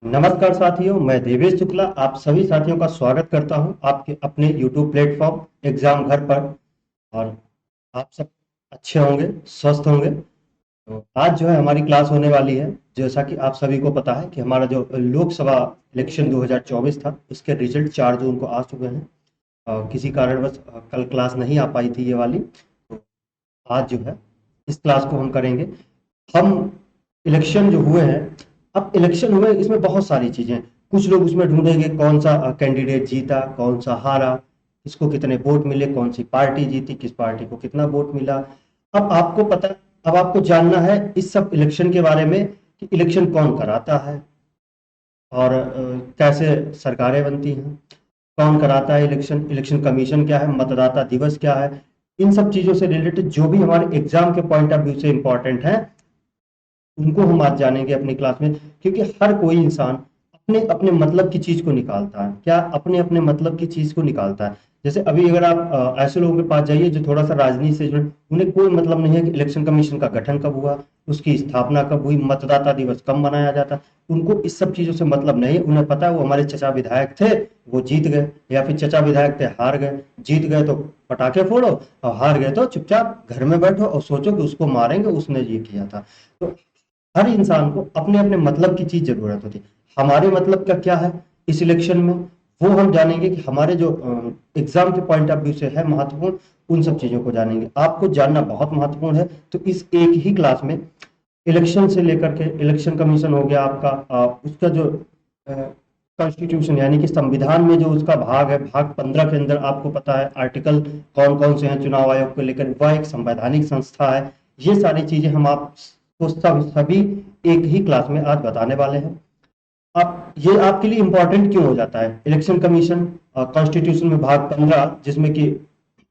नमस्कार साथियों, मैं देवेश शुक्ला आप सभी साथियों का स्वागत करता हूं आपके अपने YouTube प्लेटफॉर्म एग्जाम घर पर। और आप सब अच्छे होंगे, स्वस्थ होंगे। तो आज जो है हमारी क्लास होने वाली है। जैसा कि आप सभी को पता है कि हमारा जो लोकसभा इलेक्शन 2024 था उसके रिजल्ट 4 जून को आ चुके हैं। किसी कारणवश कल क्लास नहीं आ पाई थी ये वाली। तो आज जो है इस क्लास को हम करेंगे। हम इलेक्शन जो हुए हैं, अब इलेक्शन हुए इसमें बहुत सारी चीजें हैं। कुछ लोग उसमें ढूंढेंगे कौन सा कैंडिडेट जीता, कौन सा हारा, किसको कितने वोट मिले, कौन सी पार्टी जीती, किस पार्टी को कितना वोट मिला। अब आपको पता, अब आपको जानना है इस सब इलेक्शन के बारे में कि इलेक्शन कौन कराता है और कैसे सरकारें बनती हैं, कौन कराता है इलेक्शन, इलेक्शन कमीशन क्या है, मतदाता दिवस क्या है। इन सब चीजों से रिलेटेड जो भी हमारे एग्जाम के पॉइंट ऑफ व्यू से इंपॉर्टेंट है उनको हम आज जानेंगे अपनी क्लास में। क्योंकि हर कोई इंसान अपने अपने मतलब की चीज को निकालता है, क्या अपने अपने मतलब की चीज को निकालता है। जैसे अभी अगर आप ऐसे लोगों के पास जाइए जो थोड़ा सा राजनीति से जुड़े, उन्हें कोई मतलब नहीं है कि इलेक्शन कमीशन का गठन कब हुआ, उसकी स्थापना कब हुई, मतदाता दिवस कब मनाया जाता। उनको इस सब चीजों से मतलब नहीं है। उन्हें पता है वो हमारे चचा विधायक थे, वो जीत गए, या फिर चचा विधायक थे हार गए। जीत गए तो पटाखे फोड़ो, और हार गए तो चुपचाप घर में बैठो और सोचो कि उसको मारेंगे, उसने ये किया था। तो हर इंसान को अपने अपने मतलब की चीज जरूरत होती है। हमारे मतलब का क्या है इस इलेक्शन में, वो हम जानेंगे कि हमारे जो एग्जाम के पॉइंट ऑफ व्यू से है महत्वपूर्ण, उन सब चीजों को जानेंगे। आपको जानना बहुत महत्वपूर्ण है। तो इस एक ही क्लास में इलेक्शन से लेकर के इलेक्शन कमीशन हो गया आपका, उसका जो कॉन्स्टिट्यूशन यानी कि संविधान में जो उसका भाग है, भाग 15 के अंदर आपको पता है आर्टिकल कौन कौन से हैं चुनाव आयोग को लेकर, वह एक संवैधानिक संस्था है। ये सारी चीजें हम आपको सभी एक ही क्लास में आज बताने वाले हैं। आप ये आपके लिए इंपॉर्टेंट क्यों हो जाता है इलेक्शन कमीशन, कॉन्स्टिट्यूशन में भाग 15 जिसमें कि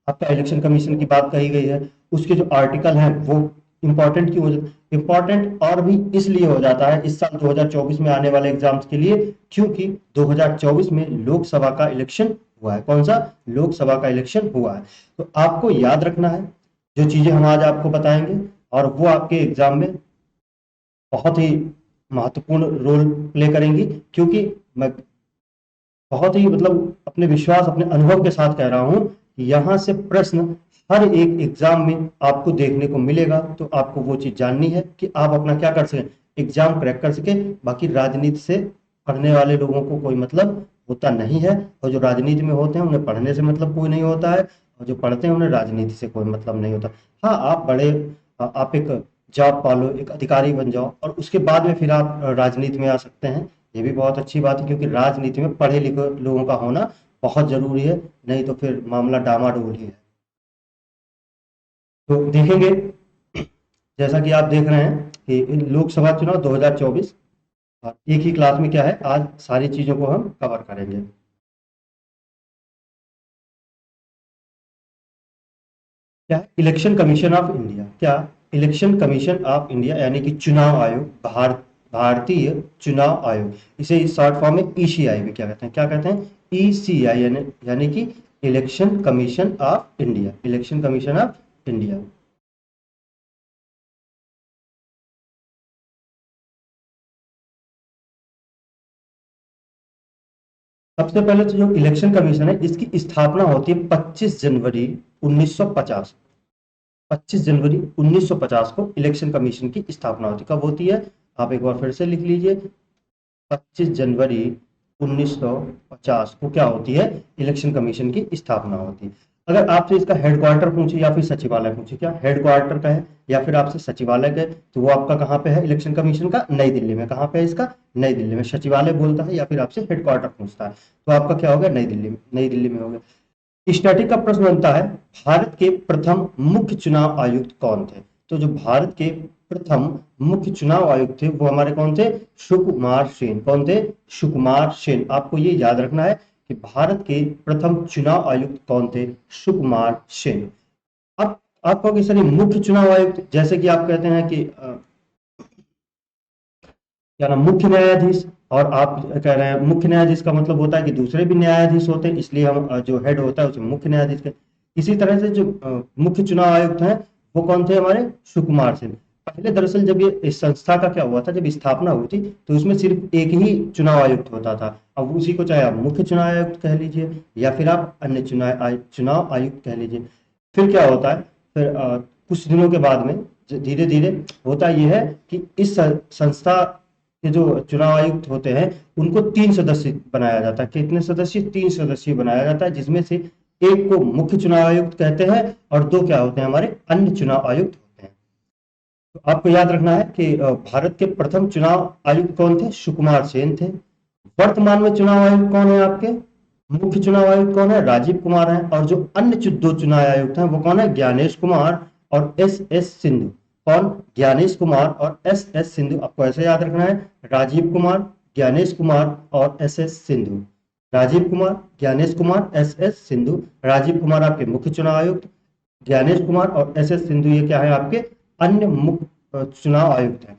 आपका इलेक्शन कमीशन की बात कही गई है, उसके जो आर्टिकल हैं वो इंपॉर्टेंट क्यों हो जाता, इंपॉर्टेंट और भी इसलिए हो जाता है इस साल 2024 में आने वाले एग्जाम्स के लिए, क्योंकि 2024 में लोकसभा का इलेक्शन हुआ है। कौन सा? लोकसभा का इलेक्शन हुआ है। तो आपको याद रखना है जो चीजें हम आज आपको बताएंगे, और वो आपके एग्जाम में बहुत ही महत्वपूर्ण रोल प्ले करेंगी। क्योंकि मैं बहुत ही मतलब अपने विश्वास, अपने अनुभव के साथ कह रहा हूं कि यहाँ से प्रश्न हर एक एग्जाम में आपको देखने को मिलेगा। तो आपको वो चीज जाननी है कि आप अपना क्या कर सकें, एग्जाम क्रैक कर सके। बाकी राजनीति से पढ़ने वाले लोगों को कोई मतलब होता नहीं है, और जो राजनीति में होते हैं उन्हें पढ़ने से मतलब कोई नहीं होता है, और जो पढ़ते हैं उन्हें राजनीति से कोई मतलब नहीं होता। हाँ, आप बड़े, आप एक जॉब पालो, एक अधिकारी बन जाओ, और उसके बाद में फिर आप राजनीति में आ सकते हैं। ये भी बहुत अच्छी बात है, क्योंकि राजनीति में पढ़े लिखे लोगों का होना बहुत जरूरी है, नहीं तो फिर मामला डामाडोल ही है। तो देखेंगे, जैसा कि आप देख रहे हैं कि लोकसभा चुनाव 2024, और एक ही क्लास में क्या है आज सारी चीजों को हम कवर करेंगे। क्या है इलेक्शन कमीशन ऑफ इंडिया? क्या इलेक्शन कमीशन ऑफ इंडिया यानी कि चुनाव आयोग, भारतीय चुनाव आयोग, इसे शॉर्ट फॉर्म में ईसीआई भी क्या कहते हैं, क्या कहते हैं, ईसीआई, यानी कि election commission of India, election commission of India. सबसे पहले तो जो इलेक्शन कमीशन है इसकी स्थापना होती है 25 जनवरी 1950। 25 जनवरी 1950 को इलेक्शन कमीशन की स्थापना होती है। कब होती है? आप एक बार फिर से लिख लीजिए, 25 जनवरी 1950 को क्या होती है, इलेक्शन कमीशन की स्थापना होती है। अगर आपसे इसका हेडक्वार्टर पूछे या फिर सचिवालय पूछे, क्या हेडक्वार्टर का है या फिर आपसे सचिवालय का है, तो वो आपका कहाँ पे है इलेक्शन कमीशन का? नई दिल्ली में। कहाँ पे है इसका? नई दिल्ली में। सचिवालय बोलता है या फिर आपसे हेडक्वार्टर पूछता है, तो आपका क्या होगा? नई दिल्ली में, नई दिल्ली में होगा। स्टैटिक का प्रश्न बनता है, भारत के प्रथम मुख्य चुनाव आयुक्त कौन थे? तो जो भारत के प्रथम मुख्य चुनाव आयुक्त थे वो हमारे कौन थे? सुकुमार सेन। कौन थे? सुकुमार सेन। आपको ये याद रखना है कि भारत के प्रथम चुनाव आयुक्त कौन थे? सुकुमार सेन। अब आप कहोगे सर ये मुख्य चुनाव आयुक्त, जैसे कि आप कहते हैं कि क्या नाम, मुख्य न्यायाधीश, और आप कह रहे हैं मुख्य न्यायाधीश का मतलब होता है कि दूसरे भी न्यायाधीश होते हैं, इसलिए हम जो हेड होता है उसे मुख्य न्यायाधीश के। इसी तरह से जो मुख्य चुनाव आयुक्त हैं वो कौन थे हमारे? सुकुमार सिंह। पहले दरअसल जब ये इस संस्था का क्या हुआ था, जब स्थापना हुई थी तो उसमें सिर्फ एक ही चुनाव आयुक्त होता था। अब उसी को चाहे आप मुख्य चुनाव आयुक्त कह लीजिए या फिर आप अन्य चुनाव आयुक्त कह लीजिए। फिर क्या होता है, फिर कुछ दिनों के बाद में धीरे धीरे होता यह है कि इस संस्था के जो चुनाव आयुक्त होते हैं उनको 3 सदस्य बनाया जाता है। कितने सदस्य? 3 सदस्य बनाया जाता है, जिसमें से एक को मुख्य चुनाव आयुक्त कहते हैं और दो क्या होते हैं, हमारे अन्य चुनाव आयुक्त होते हैं। तो आपको याद रखना है कि भारत के प्रथम चुनाव आयुक्त कौन थे? सुकुमार सेन थे। वर्तमान में चुनाव आयुक्त कौन है आपके? मुख्य चुनाव आयुक्त कौन है? राजीव कुमार है। और जो अन्य दो चुनाव आयुक्त हैं वो कौन है? ज्ञानेश कुमार और एस एस सिंधु। कौन? ज्ञानेश कुमार और एस एस सिंधु। आपको ऐसे याद रखना है, राजीव कुमार, ज्ञानेश कुमार और S S Sindhu. Rajiv Kumar, Gyanesh Kumar, S S Sindhu. Rajiv Kumar आपके मुख्य चुनाव आयुक्त, ज्ञानेश कुमार और एस एस सिंधु ये क्या है आपके अन्य मुख्य चुनाव आयुक्त हैं।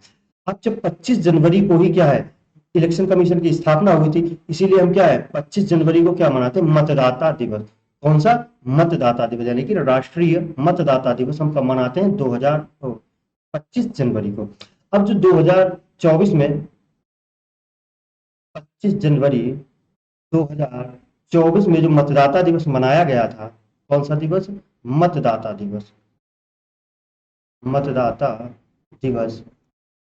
अब जब 25 जनवरी को ही क्या है, इलेक्शन कमीशन की स्थापना हुई थी, इसीलिए हम क्या है 25 जनवरी को क्या मनाते हैं? मतदाता दिवस। कौन सा? मतदाता दिवस, यानी कि राष्ट्रीय मतदाता दिवस हम कब मनाते हैं? 25 जनवरी को। अब जो 2024 में 25 जनवरी 2024 में जो मतदाता दिवस मनाया गया था, कौन सा दिवस? मतदाता दिवस। मतदाता दिवस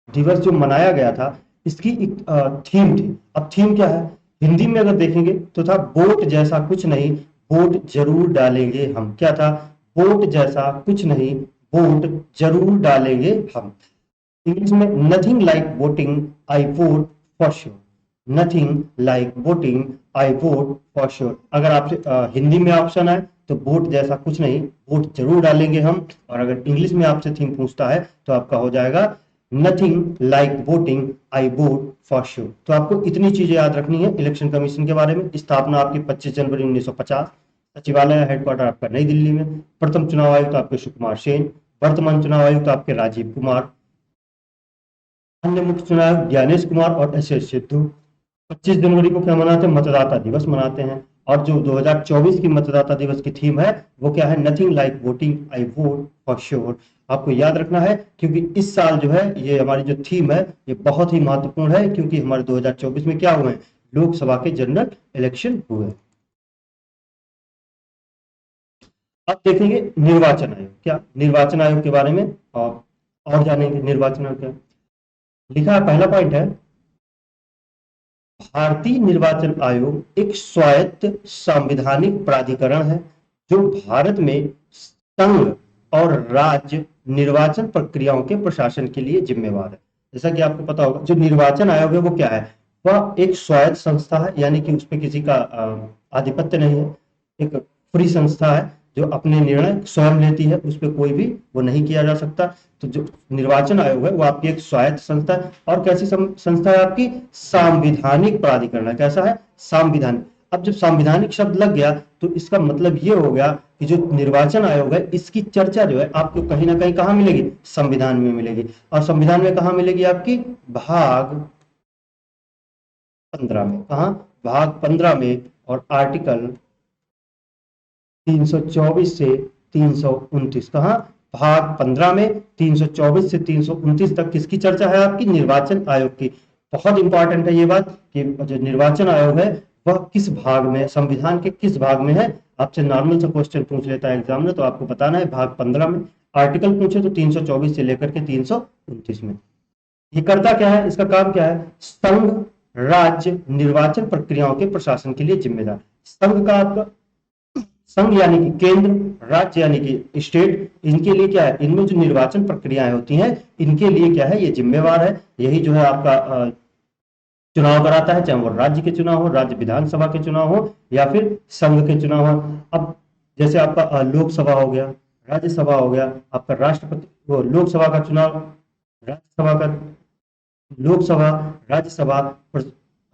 दिवस जो मनाया गया था, इसकी एक थीम थी। अब थीम क्या है? हिंदी में अगर देखेंगे तो था वोट जैसा कुछ नहीं, वोट जरूर डालेंगे हम। क्या था? वोट जैसा कुछ नहीं, वोट जरूर डालेंगे हम। इंग्लिश में nothing like voting, I vote for sure. Nothing like voting, I vote for sure. अगर आपसे हिंदी में ऑप्शन आए तो वोट जैसा कुछ नहीं, वोट जरूर डालेंगे हम। और अगर इंग्लिश में आपसे थीम पूछता है तो आपका हो जाएगा nothing like voting, I vote for sure. तो आपको इतनी चीजें याद रखनी है इलेक्शन कमीशन के बारे में। स्थापना आपकी 25 जनवरी 1950। सचिवालय हेडक्वार्टर आपका नई दिल्ली में। प्रथम चुनाव आयुक्त आपके सुकुमार सेन। वर्तमान चुनाव आयुक्त आपके राजीव कुमार। अन्य मुख्य चुनाव ज्ञानेश कुमार और एस एस सिद्धू। 25 जनवरी को क्या मनाते हैं? मतदाता दिवस मनाते हैं। और जो 2024 की मतदाता दिवस की थीम है वो क्या है? Nothing like voting, I vote for sure. आपको याद रखना है क्योंकि इस साल जो है ये हमारी जो थीम है ये बहुत ही महत्वपूर्ण है, क्योंकि हमारे 2024 में क्या हुए हैं? लोकसभा के जनरल इलेक्शन हुए। अब देखेंगे निर्वाचन आयोग। क्या निर्वाचन आयोग के बारे में और जानेंगे? निर्वाचन आयोग क्या लिखा है? पहला पॉइंट है, भारतीय निर्वाचन आयोग एक स्वायत्त संवैधानिक प्राधिकरण है जो भारत में संघ और राज्य निर्वाचन प्रक्रियाओं के प्रशासन के लिए जिम्मेवार है। जैसा कि आपको पता होगा जो निर्वाचन आयोग है वो क्या है? वह एक स्वायत्त संस्था है, यानी कि उसमें किसी का आधिपत्य नहीं है। एक फ्री संस्था है जो अपने निर्णय स्वयं लेती है, उस पर कोई भी वो नहीं किया जा सकता। तो जो निर्वाचन आयोग है वो आपकी एक स्वायत्त संस्था है। और कैसी संस्था है आपकी? संवैधानिक प्राधिकरण है। कैसा है? संविधानिक। अब जब संवैधानिक शब्द लग गया तो इसका मतलब ये हो गया कि जो निर्वाचन आयोग है इसकी चर्चा जो है आपको कहीं ना कहीं कहाँ मिलेगी? संविधान में मिलेगी। और संविधान में कहाँ मिलेगी? आपकी भाग 15 में। कहाँ? भाग 15 में। और आर्टिकल 324 से 329। कहाँ? भाग 15 में 324 से 329 तक किसकी चर्चा है? आपकी निर्वाचन आयोग की। बहुत इंपॉर्टेंट है ये बात कि जो निर्वाचन आयोग है वह किस भाग में, संविधान के किस भाग में है। आपसे नॉर्मल सा क्वेश्चन पूछ लेता है एग्जाम में तो आपको बताना है भाग 15 में। आर्टिकल पूछे तो 324 से लेकर के 329 में। ये करता क्या है? इसका काम क्या है? संघ राज्य निर्वाचन प्रक्रियाओं के प्रशासन के लिए जिम्मेदार। संघ का आपका संघ यानी कि केंद्र, राज्य यानी कि स्टेट, इनके लिए क्या है? इनमें जो निर्वाचन प्रक्रियाएं होती हैं इनके लिए क्या है? ये जिम्मेवार है। यही जो है आपका चुनाव कराता है, चाहे वो राज्य के चुनाव हो, राज्य विधानसभा के चुनाव हो या फिर संघ के चुनाव हो। अब जैसे आपका लोकसभा हो गया, राज्यसभा हो गया, आपका राष्ट्रपति वो लोकसभा का चुनाव, राज्यसभा का लोकसभा, राज्यसभा,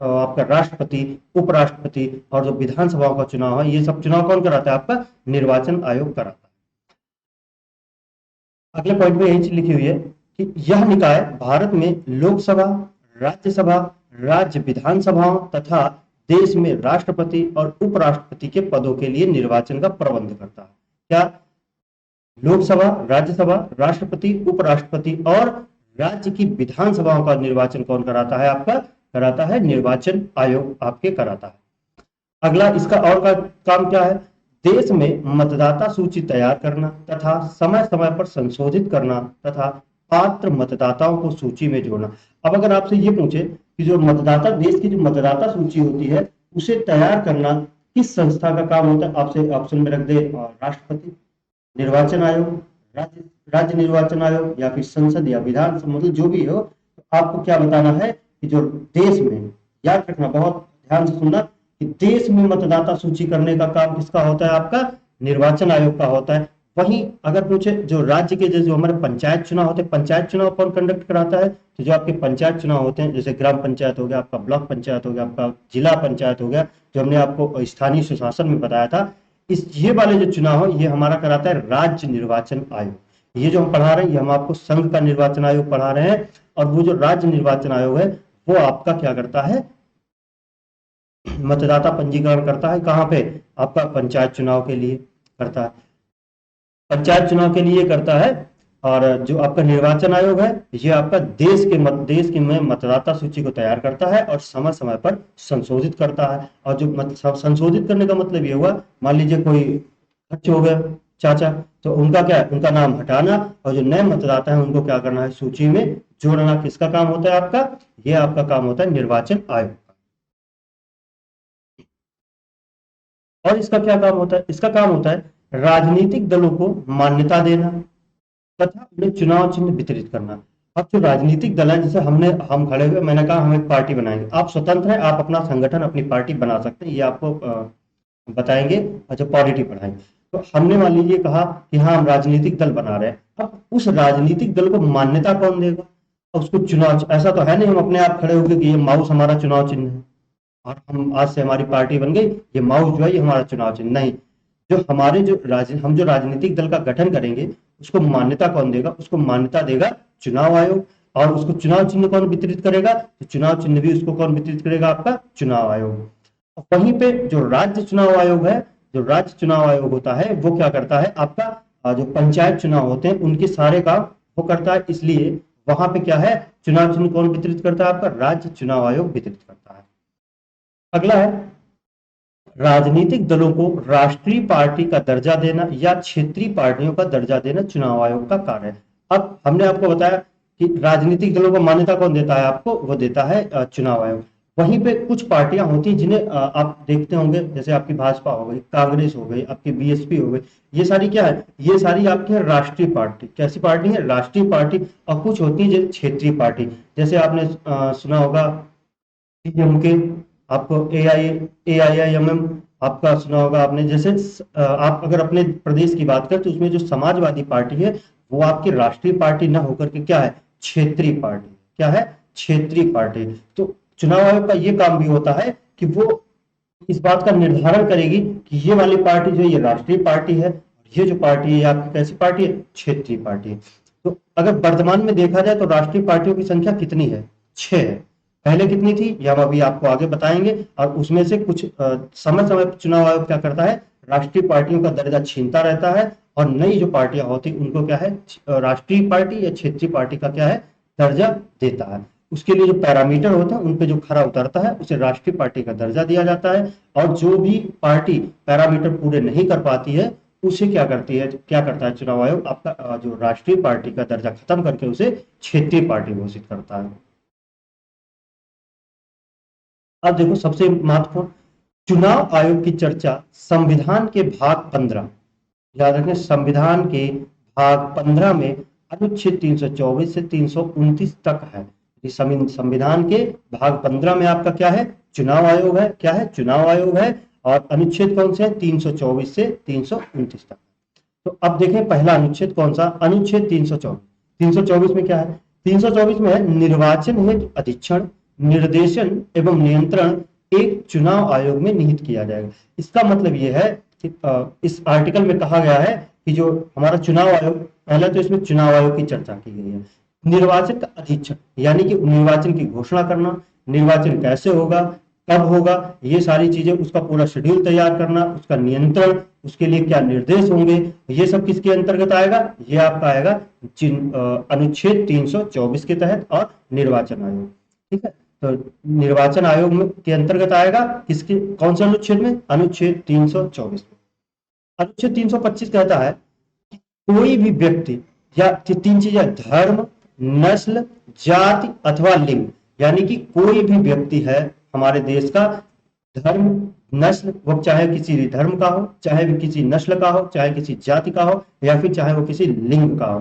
आपका राष्ट्रपति, उपराष्ट्रपति और जो विधानसभाओं का चुनाव है ये सब चुनाव कौन कराता है? आपका निर्वाचन आयोग कराता है। अगले पॉइंट में यही चीज लिखी हुई है कि यह निकाय भारत में लोकसभा, राज्यसभा, राज्य विधानसभाओं तथा देश में राष्ट्रपति और उपराष्ट्रपति के पदों के लिए निर्वाचन का प्रबंध करता है। क्या लोकसभा, राज्यसभा, राष्ट्रपति, उपराष्ट्रपति और राज्य की विधानसभाओं का निर्वाचन कौन कराता है? आपका कराता है निर्वाचन आयोग आपके कराता है। अगला इसका और का काम क्या है? देश में मतदाता सूची तैयार करना तथा समय समय पर संशोधित करना तथा पात्र मतदाताओं को सूची में जोड़ना। अब अगर आपसे ये पूछे कि जो मतदाता, देश की जो मतदाता सूची होती है उसे तैयार करना किस संस्था का काम होता है? आपसे ऑप्शन में रख दे राष्ट्रपति, निर्वाचन आयोग, राज्य राज्य निर्वाचन आयोग या फिर संसद या विधानसभा, मतलब जो भी हो। तो आपको क्या बताना है कि जो देश में, याद रखना, बहुत ध्यान से सुनना, कि देश में मतदाता सूची करने का काम किसका होता है? आपका निर्वाचन आयोग का होता है। वहीं अगर पूछे जो राज्य के, जैसे हमारे पंचायत चुनाव होते हैं, पंचायत चुनाव कौन कंडक्ट कराता है? तो जो आपके पंचायत चुनाव होते हैं, जैसे ग्राम पंचायत हो गया, आपका ब्लॉक पंचायत हो गया, आपका जिला पंचायत हो गया, जो हमने आपको स्थानीय सुशासन में बताया था, इस ये वाले जो चुनाव है ये हमारा कराता है राज्य निर्वाचन आयोग। ये जो हम पढ़ा रहे हैं ये हम आपको संघ का निर्वाचन आयोग पढ़ा रहे हैं, और वो जो राज्य निर्वाचन आयोग है वो आपका क्या करता है? मतदाता पंजीकरण करता है। कहाँ पे? आपका पंचायत चुनाव के लिए करता है, पंचायत चुनाव के लिए करता है। और जो आपका निर्वाचन आयोग है ये आपका देश के में मतदाता सूची को तैयार करता है और समय समय पर संशोधित करता है। और जो संशोधित करने का मतलब ये हुआ, मान लीजिए कोई खर्च हो गया चाचा, तो उनका क्या है? उनका नाम हटाना, और जो नए मतदाता है उनको क्या करना है? सूची में जोड़ना। किसका काम होता है आपका? ये आपका काम होता है निर्वाचन आयोग। और इसका क्या काम होता है? इसका काम होता है राजनीतिक दलों को मान्यता देना तथा उन्हें चुनाव चिन्ह वितरित करना। अब जो राजनीतिक दल है, जैसे हम खड़े हुए, मैंने कहा हम एक पार्टी बनाएंगे, आप स्वतंत्र हैं, आप अपना संगठन, अपनी पार्टी बना सकते हैं, ये आपको बताएंगे। अच्छा, पॉलिटी पढ़ाएंगे। तो हमने मान लीजिए कहा कि हाँ हम राजनीतिक दल बना रहे हैं, अब उस राजनीतिक दल को मान्यता कौन देगा? अब उसको चुनाव, ऐसा तो है नहीं हम अपने आप खड़े होकर कि ये माउस हमारा चुनाव चिन्ह है और हम आज से हमारी पार्टी बन गई, ये माउस जो है ये हमारा चुनाव चिन्ह नहीं। जो हमारे हम जो राजनीतिक दल का गठन करेंगे उसको मान्यता कौन देगा? उसको मान्यता देगा चुनाव आयोग। और उसको चुनाव चिन्ह कौन वितरित करेगा? तो चुनाव चिन्ह भी उसको कौन वितरित करेगा? आपका चुनाव आयोग। वहीं पे जो राज्य चुनाव आयोग है, जो राज्य चुनाव आयोग होता है वो क्या करता है? आपका जो पंचायत चुनाव होते हैं उनके सारे काम वो करता है, इसलिए वहां पे क्या है? चुनाव चिन्ह कौन वितरित करता है? आपका राज्य चुनाव आयोग वितरित करता है। अगला है राजनीतिक दलों को राष्ट्रीय पार्टी का दर्जा देना या क्षेत्रीय पार्टियों का दर्जा देना चुनाव आयोग का कार्य है। अब हमने आपको बताया कि राजनीतिक दलों को मान्यता कौन देता है? आपको वो देता है चुनाव आयोग। वहीं पे कुछ पार्टियां होती हैं जिन्हें आप देखते होंगे, जैसे आपकी भाजपा हो गई, कांग्रेस हो गई, आपकी बीएसपी हो गई, ये सारी क्या है? ये सारी आपकी है राष्ट्रीय पार्टी। कैसी पार्टी है? राष्ट्रीय पार्टी। और कुछ होती है जैसे क्षेत्रीय पार्टी, जैसे आपने सुना होगा के, आपको AIIMM आपका सुना होगा आपने। जैसे आप अगर अपने प्रदेश की बात करें तो उसमें जो समाजवादी पार्टी है वो आपकी राष्ट्रीय पार्टी ना होकर के क्या है? क्षेत्रीय पार्टी। क्या है? क्षेत्रीय पार्टी। तो चुनाव आयोग का ये काम भी होता है कि वो इस बात का निर्धारण करेगी कि ये वाली पार्टी जो है ये राष्ट्रीय पार्टी है, ये जो पार्टी है आपकी कैसी पार्टी है? क्षेत्रीय पार्टी है। तो अगर वर्तमान में देखा जाए तो राष्ट्रीय पार्टियों की संख्या कितनी है? 6 है। पहले कितनी थी ये हम अभी आपको आगे बताएंगे। और उसमें से कुछ समय समय पर चुनाव आयोग क्या करता है? राष्ट्रीय पार्टियों का दर्जा छीनता रहता है और नई जो पार्टियां होती उनको क्या है? राष्ट्रीय पार्टी या क्षेत्रीय पार्टी का क्या है? दर्जा देता है। उसके लिए जो पैरामीटर होता है उन पे जो खरा उतरता है उसे राष्ट्रीय पार्टी का दर्जा दिया जाता है। और जो भी पार्टी पैरामीटर पूरे नहीं कर पाती है उसे क्या करता है चुनाव आयोग? आपका जो राष्ट्रीय पार्टी का दर्जा खत्म करके उसे क्षेत्रीय पार्टी घोषित करता है। अब देखो सबसे महत्वपूर्ण, चुनाव आयोग की चर्चा संविधान के भाग 15, याद रखें संविधान के भाग 15 में अनुच्छेद 324 से 329 तक है। संविधान के भाग 15 में आपका क्या है? चुनाव आयोग है। क्या है? चुनाव आयोग है। और अनुच्छेद कौन से है? 324 से 329 तक। तो अब देखें पहला अनुच्छेद कौन सा? अनुच्छेद 324। 324 में क्या है? 324 में है निर्वाचन हेतु अधीक्षण, निर्देशन एवं नियंत्रण एक चुनाव आयोग में निहित किया जाएगा। इसका मतलब यह है कि इस आर्टिकल में कहा गया है कि जो हमारा चुनाव आयोग, पहले तो इसमें चुनाव आयोग की चर्चा की गई है। निर्वाचन का अधीक्षण यानी कि निर्वाचन की घोषणा करना, निर्वाचन कैसे होगा, कब होगा, ये सारी चीजें, उसका पूरा शेड्यूल तैयार करना, उसका नियंत्रण, उसके लिए क्या निर्देश होंगे, ये सब किसके अंतर्गत आएगा, ये आपका आएगा अनुच्छेद 324 के तहत और निर्वाचन आयोग। ठीक है, तो निर्वाचन आयोग में के अंतर्गत आएगा किसके, कौन से अनुच्छेद में, अनुच्छेद 324 में। अनुच्छेद 325 कहता है कि कोई भी व्यक्ति या तीन चीजें, धर्म, नस्ल, जाति अथवा लिंग, यानी कि कोई भी व्यक्ति है हमारे देश का, धर्म, नस्ल, वो चाहे किसी धर्म का हो, चाहे वो किसी नस्ल का हो, चाहे किसी जाति का हो, या फिर चाहे वो किसी लिंग का हो,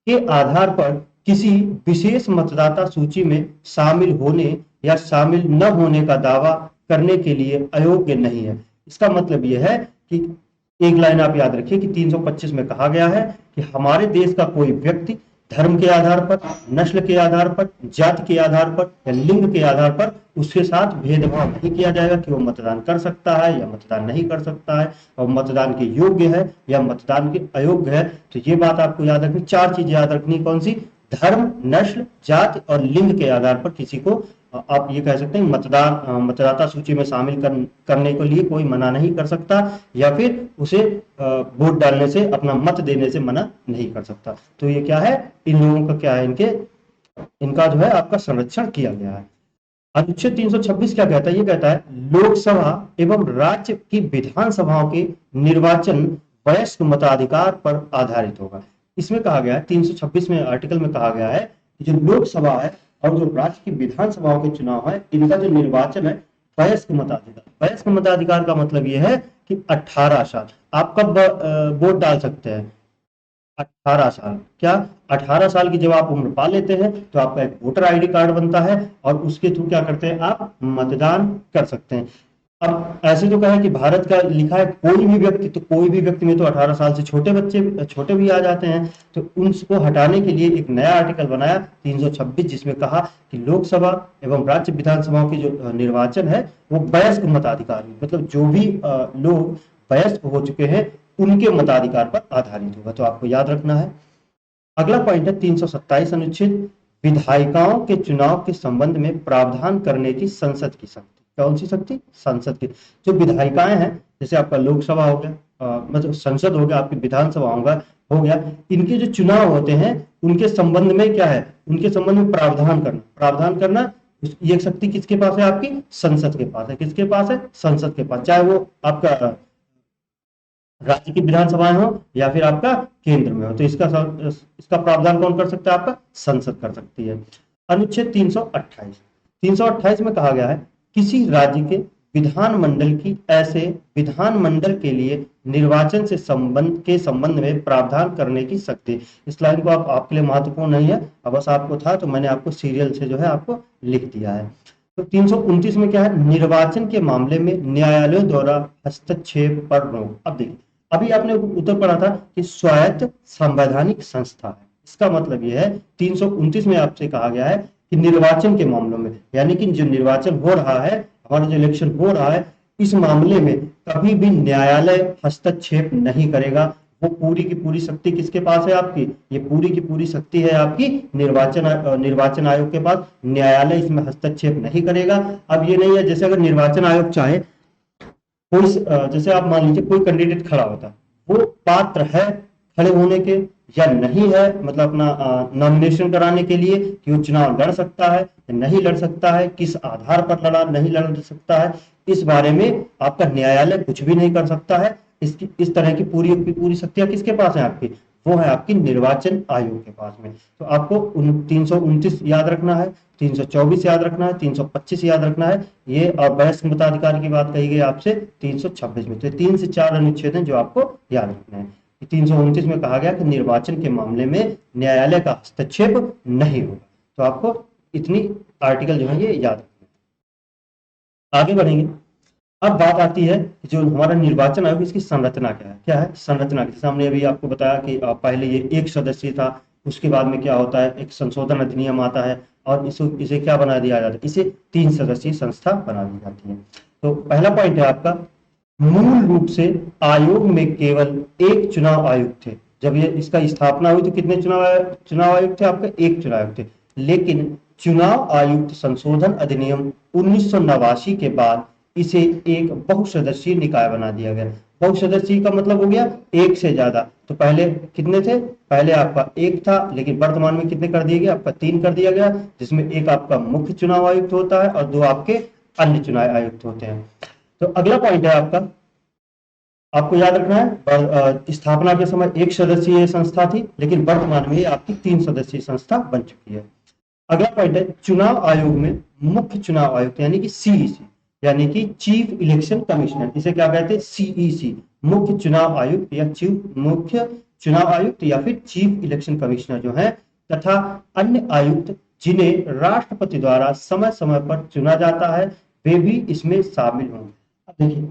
के आधार पर किसी विशेष मतदाता सूची में शामिल होने या शामिल न होने का दावा करने के लिए अयोग्य नहीं है। इसका मतलब यह है कि एक लाइन आप याद रखिए कि 325 में कहा गया है कि हमारे देश का कोई व्यक्ति धर्म के आधार पर, नस्ल के आधार पर, जाति के आधार पर या लिंग के आधार पर उसके साथ भेदभाव नहीं किया जाएगा कि वो मतदान कर सकता है या मतदान नहीं कर सकता है, और मतदान के योग्य है या मतदान के अयोग्य है। तो ये बात आपको याद रखनी, चार चीजें याद रखनी, कौन सी, धर्म, नस्ल, जाति और लिंग के आधार पर किसी को आप ये कह सकते हैं मतदाता सूची में शामिल करने के लिए कोई मना नहीं कर सकता, या फिर उसे वोट डालने से, अपना मत देने से मना नहीं कर सकता। तो ये क्या है, इन लोगों का क्या है, इनका जो है आपका संरक्षण किया गया है। अनुच्छेद 326 क्या कहता है, ये कहता है लोकसभा एवं राज्य की विधानसभाओं के निर्वाचन वयस्क मताधिकार पर आधारित होगा। इसमें कहा गया है 326 में आर्टिकल में कहा गया है कि जो लोकसभा है और जो राज्य की विधानसभाओं के चुनाव है, इनका जो निर्वाचन है वयस्क मताधिकार, वयस्क मताधिकार का मतलब यह है कि 18 साल आप कब वोट डाल सकते हैं, 18 साल, क्या 18 साल की जब आप उम्र पा लेते हैं तो आपका एक वोटर आईडी कार्ड बनता है और उसके थ्रू क्या करते हैं, आप मतदान कर सकते हैं। अब ऐसे जो कहा कि भारत का लिखा है कोई भी व्यक्ति, तो कोई भी व्यक्ति में तो 18 साल से छोटे भी आ जाते हैं, तो उनको हटाने के लिए एक नया आर्टिकल बनाया 326, जिसमें कहा कि लोकसभा एवं राज्य विधानसभाओं के जो निर्वाचन है वो वयस्क मताधिकार, मतलब जो भी लोग वयस्क हो चुके हैं उनके मताधिकार पर आधारित होगा। तो आपको याद रखना है। अगला पॉइंट है 327 अनुच्छेद, विधायिकाओं के चुनाव के संबंध में प्रावधान करने की संसद की शक्ति। कौन सी शक्ति, संसद की। जो विधायिकाएं हैं, जैसे आपका लोकसभा हो गया, मतलब संसद हो गया, आपकी विधानसभा हो गया, इनके जो चुनाव होते हैं उनके संबंध में क्या है, उनके संबंध में प्रावधान करना ये शक्ति किसके पास है, आपकी संसद के पास है। किसके पास है, संसद के पास, चाहे वो आपका राज्य की विधानसभाएं हो या फिर आपका केंद्र में हो, तो इसका प्रावधान कौन कर सकता है, आपका संसद कर सकती है। अनुच्छेद 328 में कहा गया है किसी राज्य के विधानमंडल के लिए निर्वाचन से संबंध में प्रावधान करने की शक्ति। इस लाइन को आपके लिए महत्वपूर्ण नहीं है, अब बस आपको था तो मैंने आपको सीरियल से जो है आपको लिख दिया है। तो 329 में क्या है, निर्वाचन के मामले में न्यायालयों द्वारा हस्तक्षेप पर रोक। अब देखिए, अभी आपने उत्तर पढ़ा था कि स्वायत्त संवैधानिक संस्था है, इसका मतलब यह है 329 में आपसे कहा गया है कि निर्वाचन के मामलों में, यानी कि जो निर्वाचन हो रहा है, हमारा जो इलेक्शन हो रहा है, इस मामले में कभी भी न्यायालय हस्तक्षेप नहीं करेगा। वो पूरी की पूरी शक्ति किसके पास है, आपकी, ये पूरी की पूरी शक्ति है आपकी निर्वाचन आयोग के पास। न्यायालय इसमें हस्तक्षेप नहीं करेगा। अब ये नहीं है जैसे अगर निर्वाचन आयोग चाहे कोई, जैसे आप मान लीजिए कोई कैंडिडेट खड़ा होता है, वो पात्र है खड़े होने के या नहीं है, मतलब अपना नॉमिनेशन कराने के लिए कि वो चुनाव लड़ सकता है नहीं लड़ सकता है, किस आधार पर लड़ा नहीं लड़ सकता है, इस बारे में आपका न्यायालय कुछ भी नहीं कर सकता है। इसकी इस तरह की पूरी शक्तियां किसके पास है, आपकी, वो है आपकी निर्वाचन आयोग के पास में। तो आपको 329 याद रखना है, 324 याद रखना है, 325 याद रखना है, ये और वयस्क मताधिकार की बात कही गई आपसे 326 में। तो 3 से 4 अनुच्छेद हैं जो आपको याद रखना है। 329 में कहा गया कि निर्वाचन के मामले में न्यायालय का हस्तक्षेप नहीं होगा। तो आपको इतनी आर्टिकल जो है ये याद रखना है। आगे बढ़ेंगे। अब बात आती है जो हमारा निर्वाचन आयोग, इसकी संरचना क्या है संरचना के सामने अभी आपको बताया कि पहले ये एक सदस्य था, उसके बाद में क्या होता है, एक संशोधन अधिनियम आता है और इसे क्या बना दिया जाता है, इसे 3 सदस्यीय संस्था बना दी जाती है। तो पहला पॉइंट है आपका, मूल रूप से आयोग में केवल एक चुनाव आयुक्त थे। जब ये इसका स्थापना हुई तो कितने चुनाव आयुक्त थे, आपके एक चुनाव आयुक्त थे। लेकिन चुनाव आयुक्त संशोधन अधिनियम 1989 के बाद इसे एक बहुसदस्यीय निकाय बना दिया गया। बहुसदस्यीय का मतलब हो गया एक से ज्यादा। तो पहले कितने थे? पहले आपका एक था, लेकिन वर्तमान में कितने कर दिए गए? आपका 3 कर दिया गया, जिसमें एक आपका मुख्य चुनाव आयुक्त होता है और 2 आपके अन्य चुनाव आयुक्त होते हैं। तो अगला पॉइंट है आपका, आपको याद रखना है स्थापना के समय एक सदस्यीय संस्था थी, लेकिन वर्तमान में ये आपकी 3 सदस्यीय संस्था बन चुकी है। अगला पॉइंट है चुनाव आयोग में मुख्य चुनाव आयुक्त यानी कि सीईसी, यानी कि चीफ इलेक्शन कमिश्नर, इसे क्या कहते हैं? सीईसी, मुख्य चुनाव आयुक्त या मुख्य चुनाव आयुक्त या फिर चीफ इलेक्शन कमिश्नर जो है, तथा अन्य आयुक्त जिन्हें राष्ट्रपति द्वारा समय समय पर चुना जाता है, वे भी इसमें शामिल होंगे। अब देखिए,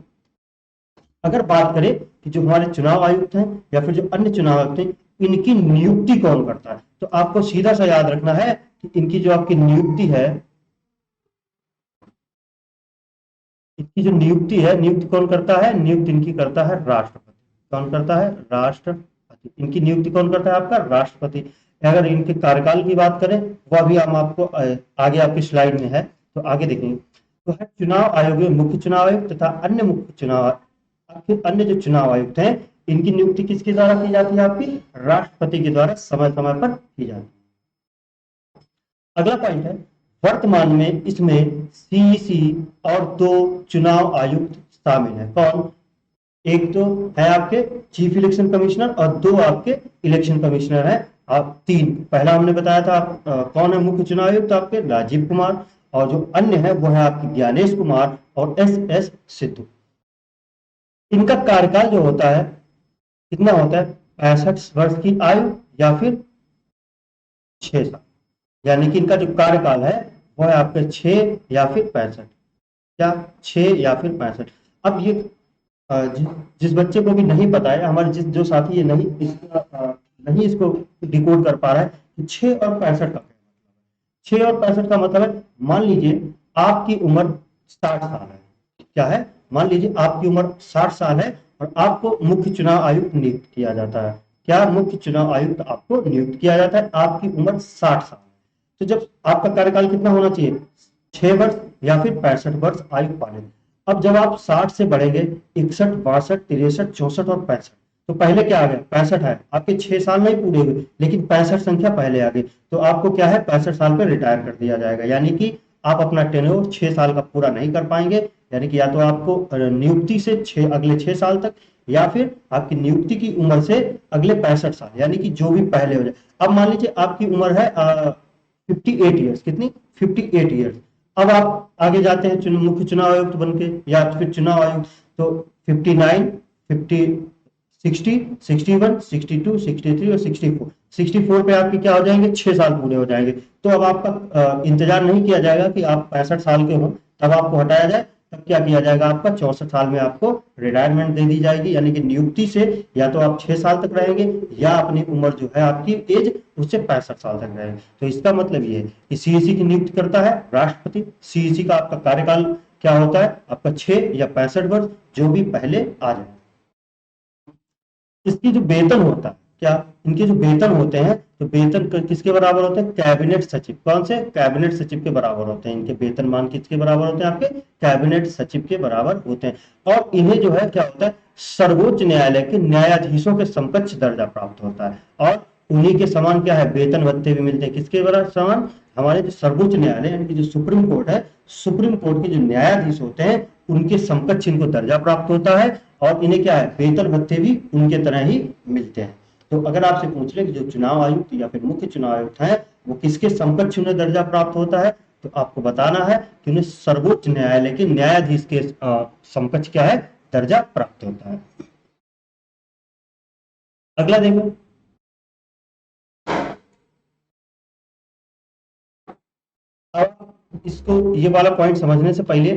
अगर बात करें कि जो हमारे चुनाव आयुक्त हैं या फिर जो अन्य चुनाव आयुक्त हैं, इनकी नियुक्ति कौन करता है, तो आपको सीधा सा याद रखना है कि इनकी जो आपकी नियुक्ति है, इनकी जो नियुक्ति है, नियुक्ति कौन करता है? नियुक्ति इनकी करता है राष्ट्रपति। कौन करता है? राष्ट्रपति। इनकी नियुक्ति कौन करता है? आपका राष्ट्रपति। अगर इनके कार्यकाल की बात करें, वह भी हम आपको आगे आपकी स्लाइड में है, तो आगे देखेंगे। तो है चुनाव आयोग में मुख्य चुनाव आयुक्त तथा अन्य मुख्य चुनाव, फिर अन्य जो चुनाव आयुक्त हैं, इनकी नियुक्ति किसके द्वारा की जाती है? आपकी राष्ट्रपति के द्वारा समय समय पर की जाती है। अगला पॉइंट है, वर्तमान में इसमें सीईसी और 2 चुनाव आयुक्त शामिल है। कौन? एक तो है आपके चीफ इलेक्शन कमिश्नर और 2 आपके इलेक्शन कमिश्नर है। आप 3, पहला हमने बताया था कौन है मुख्य चुनाव आयुक्त? आपके राजीव कुमार, और जो अन्य है वो है आपके ज्ञानेश कुमार और एस सिद्धू। इनका कार्यकाल जो होता है कितना होता है? 65 वर्ष की आयु या फिर 6 साल, यानी कि इनका जो कार्यकाल है वो है आपके 6 या फिर 65, क्या 6 या फिर 65। अब ये जिस बच्चे को भी नहीं पता है, हमारे जिस जो साथी ये नहीं इसको डिकोड कर पा रहा है कि 6 और 65 का 6 और 65 का मतलब है, मान लीजिए आपकी उम्र 60 साल है। क्या है? मान लीजिए आपकी उम्र 60 साल है और आपको मुख्य चुनाव आयुक्त नियुक्त किया जाता है। क्या मुख्य चुनाव आयुक्त आपको नियुक्त किया जाता है? आपकी उम्र 60 साल। तो जब आपका कार्यकाल कितना होना चाहिए? 6 वर्ष या फिर 65 वर्ष आयु पाने। अब जब आप 60 से बढ़ेंगे, 61, 62, 63, 64 और 65, तो पहले क्या आ गया? 65 है। आपके 6 साल नहीं पूरे हुए, लेकिन 65 संख्या पहले आ गई, तो आपको क्या है? 65 साल पे रिटायर कर दिया जाएगा, यानी कि आप अपना टेन्योर 6 साल का पूरा नहीं कर पाएंगे। यानी कि या तो आपको नियुक्ति से अगले 6 साल तक, या फिर आपकी नियुक्ति की उम्र से अगले 65 साल, यानी कि जो भी पहले हो जाए। अब मान लीजिए आपकी उम्र है 58 ईयर्स। कितनी? 58 ईयर्स। अब आप आगे जाते हैं मुख्य चुनाव आयुक्त बन के या फिर चुनाव आयुक्त, तो 59, 50, 60, 61, 62, 63 और 64। 64 पे आपके क्या हो जाएंगे? 6 साल पूरे हो जाएंगे। तो अब आपका इंतजार नहीं किया जाएगा कि आप 65 साल के हो तब आपको हटाया जाए। तब क्या किया जाएगा? आपका 64 साल में आपको रिटायरमेंट दे दी जाएगी, यानी कि नियुक्ति से या तो आप 6 साल तक रहेंगे, या अपनी उम्र जो है आपकी एज उससे 65 साल तक रहेंगे। तो इसका मतलब ये है कि सीईसी की नियुक्ति करता है राष्ट्रपति। सीईसी का आपका कार्यकाल क्या होता है? आपका 6 या 65 वर्ष, जो भी पहले आ जाए। इसकी जो वेतन होता है, क्या इनके जो वेतन होते हैं, तो वेतन किसके बराबर होते हैं? कैबिनेट सचिव। कौन से? कैबिनेट सचिव के बराबर होते हैं। इनके वेतन मान किसके बराबर होते हैं? आपके कैबिनेट सचिव के बराबर होते हैं। और इन्हें जो है क्या होता है? सर्वोच्च न्यायालय के न्यायाधीशों के समकक्ष दर्जा प्राप्त होता है, और उन्हीं के समान क्या है? वेतन भत्ते भी मिलते हैं। किसके बराबर समान? हमारे जो सर्वोच्च न्यायालय यानी कि जो सुप्रीम कोर्ट है, सुप्रीम कोर्ट के जो न्यायाधीश होते हैं, उनके समकक्ष इनको दर्जा प्राप्त होता है, और इन्हें क्या है? वेतन भत्ते भी उनके तरह ही मिलते हैं। तो अगर आपसे पूछ ले कि जो चुनाव आयुक्त या फिर मुख्य चुनाव आयुक्त है, वो किसके समकक्ष उन्हें दर्जा प्राप्त होता है, तो आपको बताना है कि उन्हें सर्वोच्च न्यायालय के न्यायाधीश के समकक्ष क्या है? दर्जा प्राप्त होता है। अगला देखो, अब इसको ये वाला पॉइंट समझने से पहले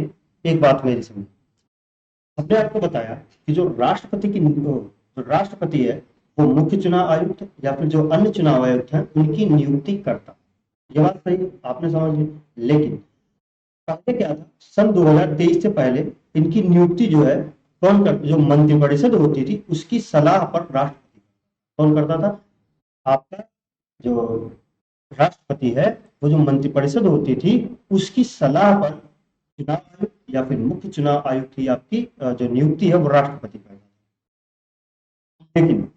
एक बात मेरी समझ। हमने आपको बताया कि जो राष्ट्रपति की जो राष्ट्रपति है, वो मुख्य चुनाव आयुक्त या फिर जो अन्य चुनाव आयुक्त हैं, उनकी नियुक्ति करता। ये बात सही है, आपने समझ ली। लेकिन पहले क्या था? सन 2023 से पहले इनकी नियुक्ति जो है कौन कर, जो मंत्रिपरिषद होती थी उसकी सलाह पर राष्ट्रपति कौन करता था? आपका जो राष्ट्रपति है, वो जो मंत्रिपरिषद होती थी उसकी सलाह पर चुनाव आयुक्त या फिर मुख्य चुनाव आयुक्त की आपकी जो नियुक्ति है वो राष्ट्रपति करेगा। लेकिन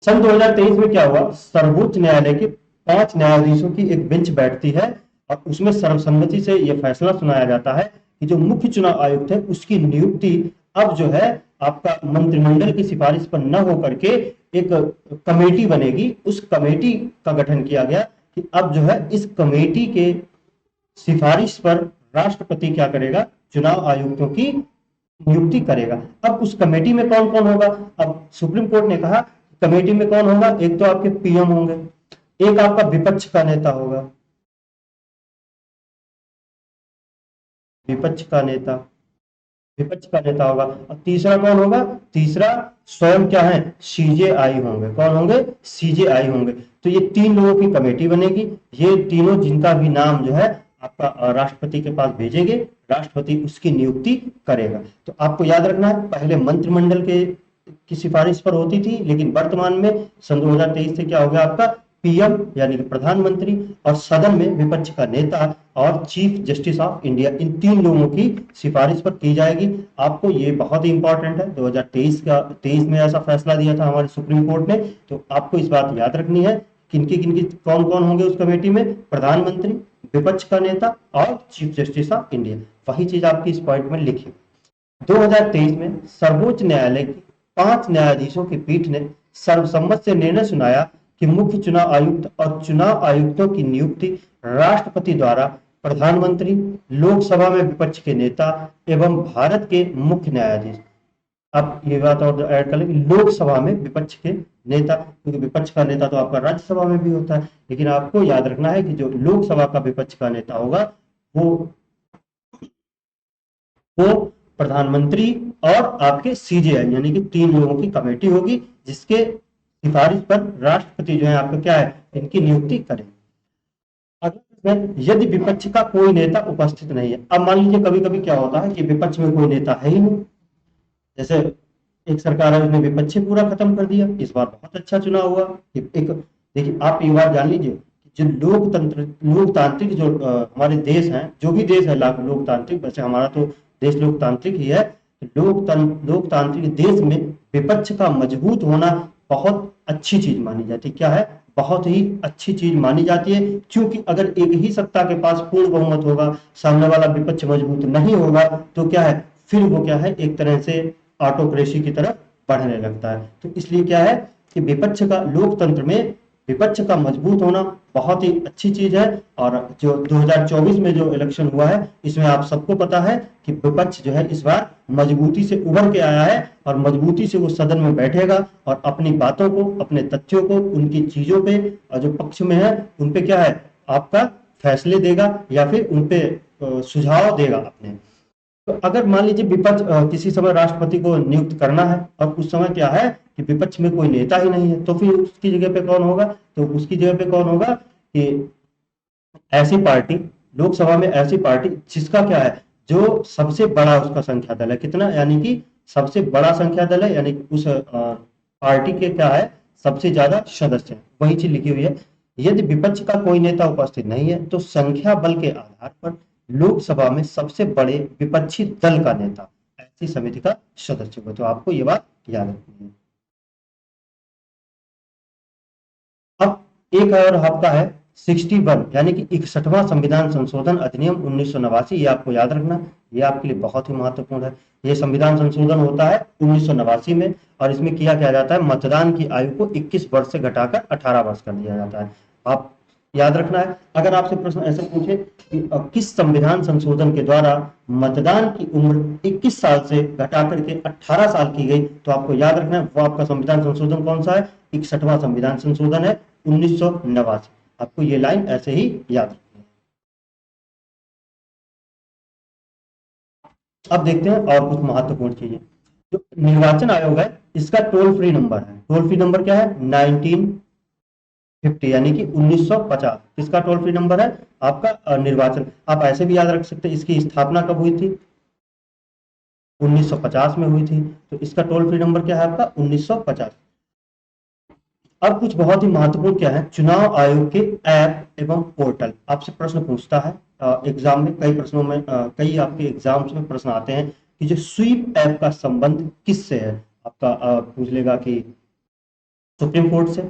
सन 2023 में क्या हुआ, सर्वोच्च न्यायालय के 5 न्यायाधीशों की एक बेंच बैठती है और उसमें सर्वसम्मति से यह फैसला सुनाया जाता है कि जो मुख्य चुनाव आयुक्त है उसकी नियुक्ति अब जो है आपका मंत्रिमंडल की सिफारिश पर न हो करके एक कमेटी बनेगी। उस कमेटी का गठन किया गया कि अब जो है इस कमेटी के सिफारिश पर राष्ट्रपति क्या करेगा, चुनाव आयुक्तों की नियुक्ति करेगा। अब उस कमेटी में कौन कौन होगा, अब सुप्रीम कोर्ट ने कहा कमेटी में कौन होगा, एक तो आपके पीएम होंगे, एक आपका विपक्ष का नेता होगा, विपक्ष का नेता, विपक्ष का नेता होगा, और तीसरा कौन होगा, तीसरा स्वयं क्या है, सीजेआई होंगे। कौन होंगे, सीजेआई होंगे। तो ये 3 लोगों की कमेटी बनेगी। ये तीनों जिनका भी नाम जो है आपका राष्ट्रपति के पास भेजेंगे, राष्ट्रपति उसकी नियुक्ति करेगा। तो आपको याद रखना है पहले मंत्रिमंडल के की सिफारिश पर होती थी, लेकिन वर्तमान में सन 2023 से क्या हो गया, आपका पीएम यानी कि प्रधानमंत्री और सदन में विपक्ष का नेता और चीफ जस्टिस ऑफ इंडिया, इन 3 लोगों की सिफारिश पर की जाएगी। आपको ये बहुत ही इंपॉर्टेंट है, 2023 में ऐसा फैसला दिया था हमारे सुप्रीम कोर्ट ने। तो आपको इस बात याद रखनी है किनकी किनकी कौन कौन होंगे उस कमेटी में, प्रधानमंत्री, विपक्ष का नेता और चीफ जस्टिस ऑफ इंडिया। वही चीज आपकी इस पॉइंट में लिखी। 2023 में सर्वोच्च न्यायालय की 5 न्यायाधीशों की पीठ ने सर्वसम्मत से निर्णय सुनाया कि मुख्य चुनाव आयुक्त और चुनाव आयुक्तों की नियुक्ति राष्ट्रपति द्वारा प्रधानमंत्री, लोकसभा में विपक्ष के नेता एवं भारत के मुख्य न्यायाधीश, अब ये बात और ऐड कर लें कि लोकसभा में विपक्ष के नेता, क्योंकि विपक्ष का नेता तो आपका राज्यसभा में भी होता है, लेकिन आपको याद रखना है कि जो लोकसभा का विपक्ष का नेता होगा वो प्रधानमंत्री और आपके सीजेआई यानी कि 3 लोगों की कमेटी होगी, जिसके सिफारिश पर राष्ट्रपति जो है आपका क्या है, इनकी नियुक्ति करेंगे। अगर यदि विपक्ष का कोई नेता उपस्थित नहीं है, अब मान लीजिए कभी कभी क्या होता है कि विपक्ष में कोई नेता है ही नहीं, जैसे एक सरकार है उसने विपक्ष ही पूरा खत्म कर दिया। इस बार बहुत अच्छा चुनाव हुआ। एक देखिए आप एक बार जान लीजिए जो लोकतांत्रिक जो हमारे देश हैं, जो भी देश है लोकतांत्रिक, वैसे हमारा तो देश लोकतांत्रिक ही है, लोकतांत्रिक देश में विपक्ष का मजबूत होना बहुत अच्छी चीज मानी जाती है। क्या है, बहुत ही अच्छी चीज मानी जाती है, क्योंकि अगर एक ही सत्ता के पास पूर्ण बहुमत होगा, सामने वाला विपक्ष मजबूत नहीं होगा, तो क्या है, फिर वो क्या है, एक तरह से ऑटोक्रेसी की तरफ बढ़ने लगता है। तो इसलिए क्या है कि विपक्ष का, लोकतंत्र में विपक्ष का मजबूत होना बहुत ही अच्छी चीज है। और जो 2024 में जो इलेक्शन हुआ है, इसमें आप सबको पता है कि विपक्ष जो है इस बार मजबूती से उभर के आया है और मजबूती से वो सदन में बैठेगा और अपनी बातों को, अपने तथ्यों को, उनकी चीजों पे जो पक्ष में है उन पे क्या है, आपका फैसले देगा या फिर उन पे सुझाव देगा अपने। तो अगर मान लीजिए विपक्ष किसी समय राष्ट्रपति को नियुक्त करना है और उस समय क्या है कि विपक्ष में कोई नेता ही नहीं है, तो फिर उसकी जगह पे कौन होगा, तो उसकी जगह पे कौन होगा कि ऐसी पार्टी, लोकसभा में ऐसी पार्टी जिसका क्या है, जो सबसे बड़ा उसका संख्या दल है, कितना, यानी कि सबसे बड़ा संख्या दल है, यानी उस पार्टी के क्या है, सबसे ज्यादा सदस्य है, वही चीज लिखी हुई है। यदि विपक्ष का कोई नेता उपस्थित नहीं है तो संख्या बल के आधार पर लोकसभा में सबसे बड़े विपक्षी दल का नेता ऐसी समिति का सदस्य होगा। तो आपको ये बात याद रखनी है। अब एक और आपका है 61 यानी कि 61वां संविधान संशोधन अधिनियम 1989, ये आपको याद रखना, ये आपके लिए बहुत ही महत्वपूर्ण है। ये संविधान संशोधन होता है 1989 में और इसमें किया जाता है, मतदान की आयु को 21 वर्ष से घटाकर 18 वर्ष कर दिया जाता है। आप याद रखना है। अगर आपसे प्रश्न ऐसे पूछे कि किस संविधान संशोधन के द्वारा मतदान की उम्र 21 साल से घटा करके 18 साल की गई, तो आपको याद रखना है वो आपका संविधान संशोधन कौन सा है, 61वां संविधान संशोधन है 1989। आपको ये लाइन ऐसे ही याद रखनी है। अब देखते हैं और कुछ महत्वपूर्ण चीजें। जो निर्वाचन आयोग है इसका टोल फ्री नंबर है, टोल फ्री नंबर क्या है, 1950 यानी कि 1950। किसका टोल फ्री नंबर है, आपका निर्वाचन। आप ऐसे भी याद रख सकते हैं इसकी स्थापना कब हुई थी, 1950 में हुई थी, तो इसका टोल फ्री नंबर क्या है आपका 1950। अब कुछ बहुत ही महत्वपूर्ण क्या है, चुनाव आयोग के ऐप एवं पोर्टल। आपसे प्रश्न पूछता है एग्जाम में कई प्रश्नों में कई आपके एग्जाम्स में प्रश्न आते हैं कि जो स्वीप ऐप का संबंध किससे है। आपका पूछ लेगा कि सुप्रीम कोर्ट से,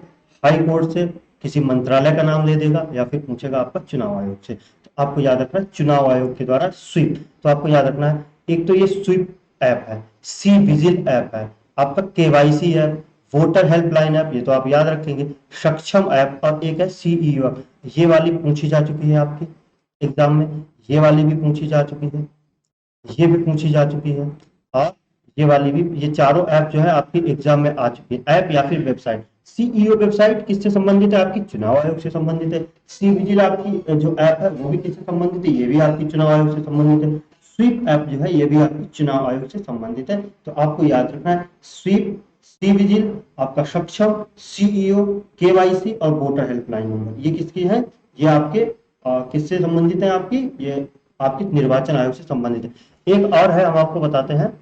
हाई कोर्ट से, किसी मंत्रालय का नाम ले देगा, या फिर पूछेगा आपका चुनाव आयोग से। तो आपको याद रखना है चुनाव आयोग के द्वारा स्वीप। तो आपको याद रखना है एक तो ये स्वीप ऐप है, सी विजिल ऐप है, आपका KYC app, voter helpline app, ये तो आप याद रखेंगे, सक्षम ऐप, और एक है सीईओ। ये वाली पूछी जा चुकी है आपकी एग्जाम में, ये वाली भी पूछी जा चुकी है, ये भी पूछी जा चुकी है, और ये वाली भी। ये चारों ऐप जो है आपकी एग्जाम में आ चुकी है, ऐप या फिर वेबसाइट। सीईओ वेबसाइट किससे संबंधित है? आपकी चुनाव आयोग से संबंधित है। सी विजिल आपकी जो ऐप है वो भी किससे संबंधित है? ये भी आपकी चुनाव आयोग से संबंधित है। स्वीप ऐप जो है ये भी आपकी चुनाव आयोग से संबंधित है। तो आपको याद रखना है स्वीप, सी विजिल, आपका सक्षम, सीईओ, केवाईसी और वोटर हेल्पलाइन नंबर, ये किसकी है? ये आपके किससे संबंधित है? आपकी ये आपकी निर्वाचन आयोग से संबंधित है। एक और है, हम आपको बताते हैं,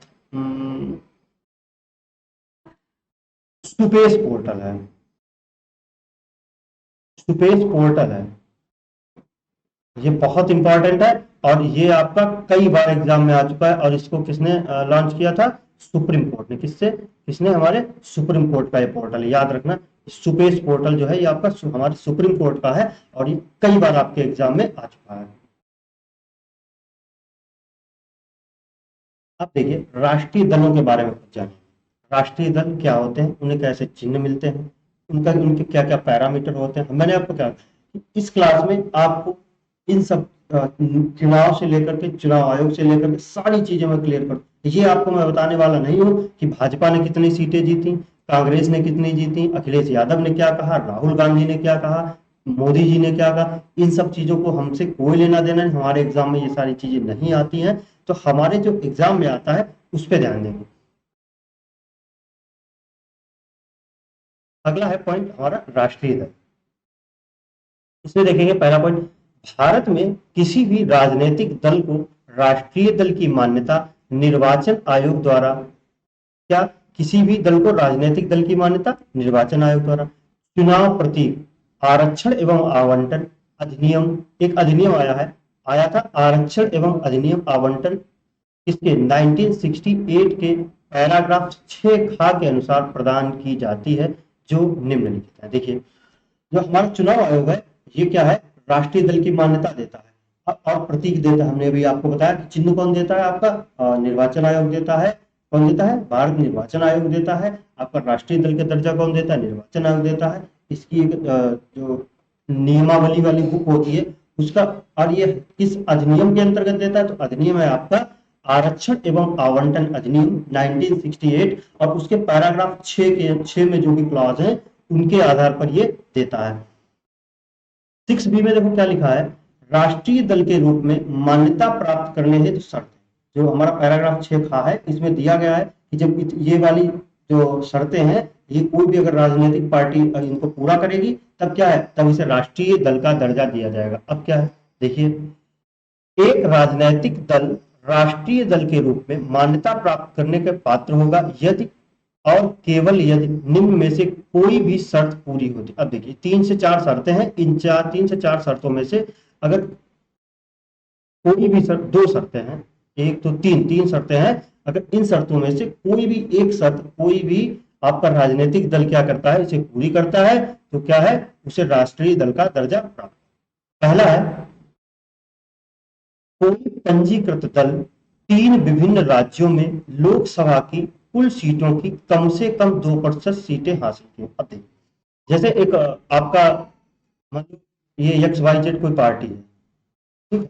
सुपेस पोर्टल है, सुपेस पोर्टल है, ये बहुत इंपॉर्टेंट है, और ये आपका कई बार एग्जाम में आ चुका है। और इसको किसने लॉन्च किया था? सुप्रीम कोर्ट ने। किससे? किसने? हमारे सुप्रीम कोर्ट का ये पोर्टल है, याद रखना। सुपेस पोर्टल जो है ये आपका हमारे सुप्रीम कोर्ट का है, और ये कई बार आपके एग्जाम में आ चुका है। अब देखिए राष्ट्रीय दलों के बारे में कुछ जानिए। राष्ट्रीय दल क्या होते हैं, उन्हें कैसे चिन्ह मिलते हैं, उनका उनके क्या क्या पैरामीटर होते हैं। मैंने आपको क्या, इस क्लास में आपको इन सब चुनाव से लेकर के, चुनाव आयोग से लेकर के सारी चीजें मैं क्लियर कर, ये आपको मैं बताने वाला नहीं हूँ कि भाजपा ने कितनी सीटें जीती, कांग्रेस ने कितनी जीती, अखिलेश यादव ने क्या कहा, राहुल गांधी ने क्या कहा, मोदी जी ने क्या कहा। इन सब चीजों को हमसे कोई लेना देना नहीं, हमारे एग्जाम में ये सारी चीजें नहीं आती हैं। तो हमारे जो एग्जाम में आता है उस पर ध्यान देंगे। अगला है पॉइंट हमारा राष्ट्रीय दल। इसमें देखेंगे पहला पॉइंट, भारत में किसी भी राजनीतिक दल को राष्ट्रीय दल की मान्यता निर्वाचन आयोग द्वारा, क्या किसी भी दल को राजनीतिक दल की मान्यता निर्वाचन आयोग द्वारा। चुनाव प्रतीक, आरक्षण एवं आवंटन अधिनियम, एक अधिनियम आया था आरक्षण एवं अधिनियम आवंटन, इसके 1968 के पैराग्राफ 6 खा के अनुसार प्रदान की जाती है, जो निम्नलिखित है। देखिए जो हमारा चुनाव आयोग है ये क्या है? राष्ट्रीय दल की मान्यता देता है, और प्रतीक देता है। हमने अभी आपको बताया कि चिन्ह कौन देता है? आपका निर्वाचन आयोग देता है। कौन देता है? भारत निर्वाचन आयोग देता है। आपका राष्ट्रीय दल का दर्जा कौन देता है? निर्वाचन आयोग देता है। इसकी एक जो नियमावली वाली बुक होती है उसका, और ये किस अधिनियम के अंतर्गत देता है? तो अधिनियम है आपका आरक्षण एवं आवंटन अधिनियम 1968, और उसके पैराग्राफ 6 में जो भी क्लॉज है उनके आधार पर ये देता है। 6B में देखो क्या लिखा है, राष्ट्रीय दल के रूप में मान्यता प्राप्त करने हेतु शर्त। जो हमारा पैराग्राफ 6 खा है इसमें दिया गया है कि जब ये वाली जो शर्तें हैं, ये कोई भी अगर राजनीतिक पार्टी इनको पूरा करेगी तब क्या है? तब इसे राष्ट्रीय दल का दर्जा दिया जाएगा। अब क्या है देखिए, एक राजनीतिक दल राष्ट्रीय दल के रूप में मान्यता प्राप्त करने के पात्र होगा यदि, और केवल यदि, निम्न में से कोई भी शर्त पूरी होती। अब देखिए 3 से 4 शर्तें हैं, इन 3 से 4 शर्तों में से अगर कोई भी शर्त, 2 शर्तें हैं, एक तो तीन शर्तें हैं, अगर इन शर्तों में से कोई भी एक शर्त, कोई भी आपका राजनीतिक दल क्या करता है, इसे पूरी करता है, तो क्या है? उसे राष्ट्रीय दल का दर्जा प्राप्त। पहला है, कोई पंजीकृत दल 3 विभिन्न राज्यों में लोकसभा की कुल सीटों की कम से कम 2% सीटें हासिल की। अब देखिए जैसे एक आपका मतलब ये XYZ कोई पार्टी है, ठीक है।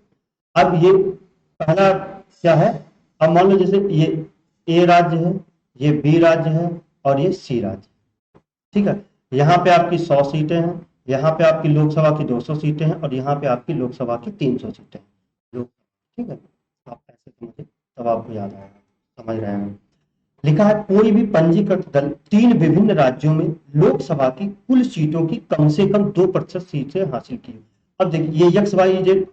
अब ये पहला क्या है? अब मान लो जैसे ये A राज्य है, ये B राज्य है, और ये C राज्य, ठीक है। यहाँ पे आपकी 100 सीटें हैं, यहाँ पे आपकी लोकसभा की 200 सीटें हैं, और यहाँ पे आपकी लोकसभा की 300 सीटें हैं, ठीक है। आप ऐसे समझे तब आपको याद आएगा, समझ रहे हैं। लिखा है कोई भी पंजीकृत दल 3 विभिन्न राज्यों में लोकसभा की कुल सीटों की कम से कम 2% सीटें हासिल की। अब देखिए ये XYZ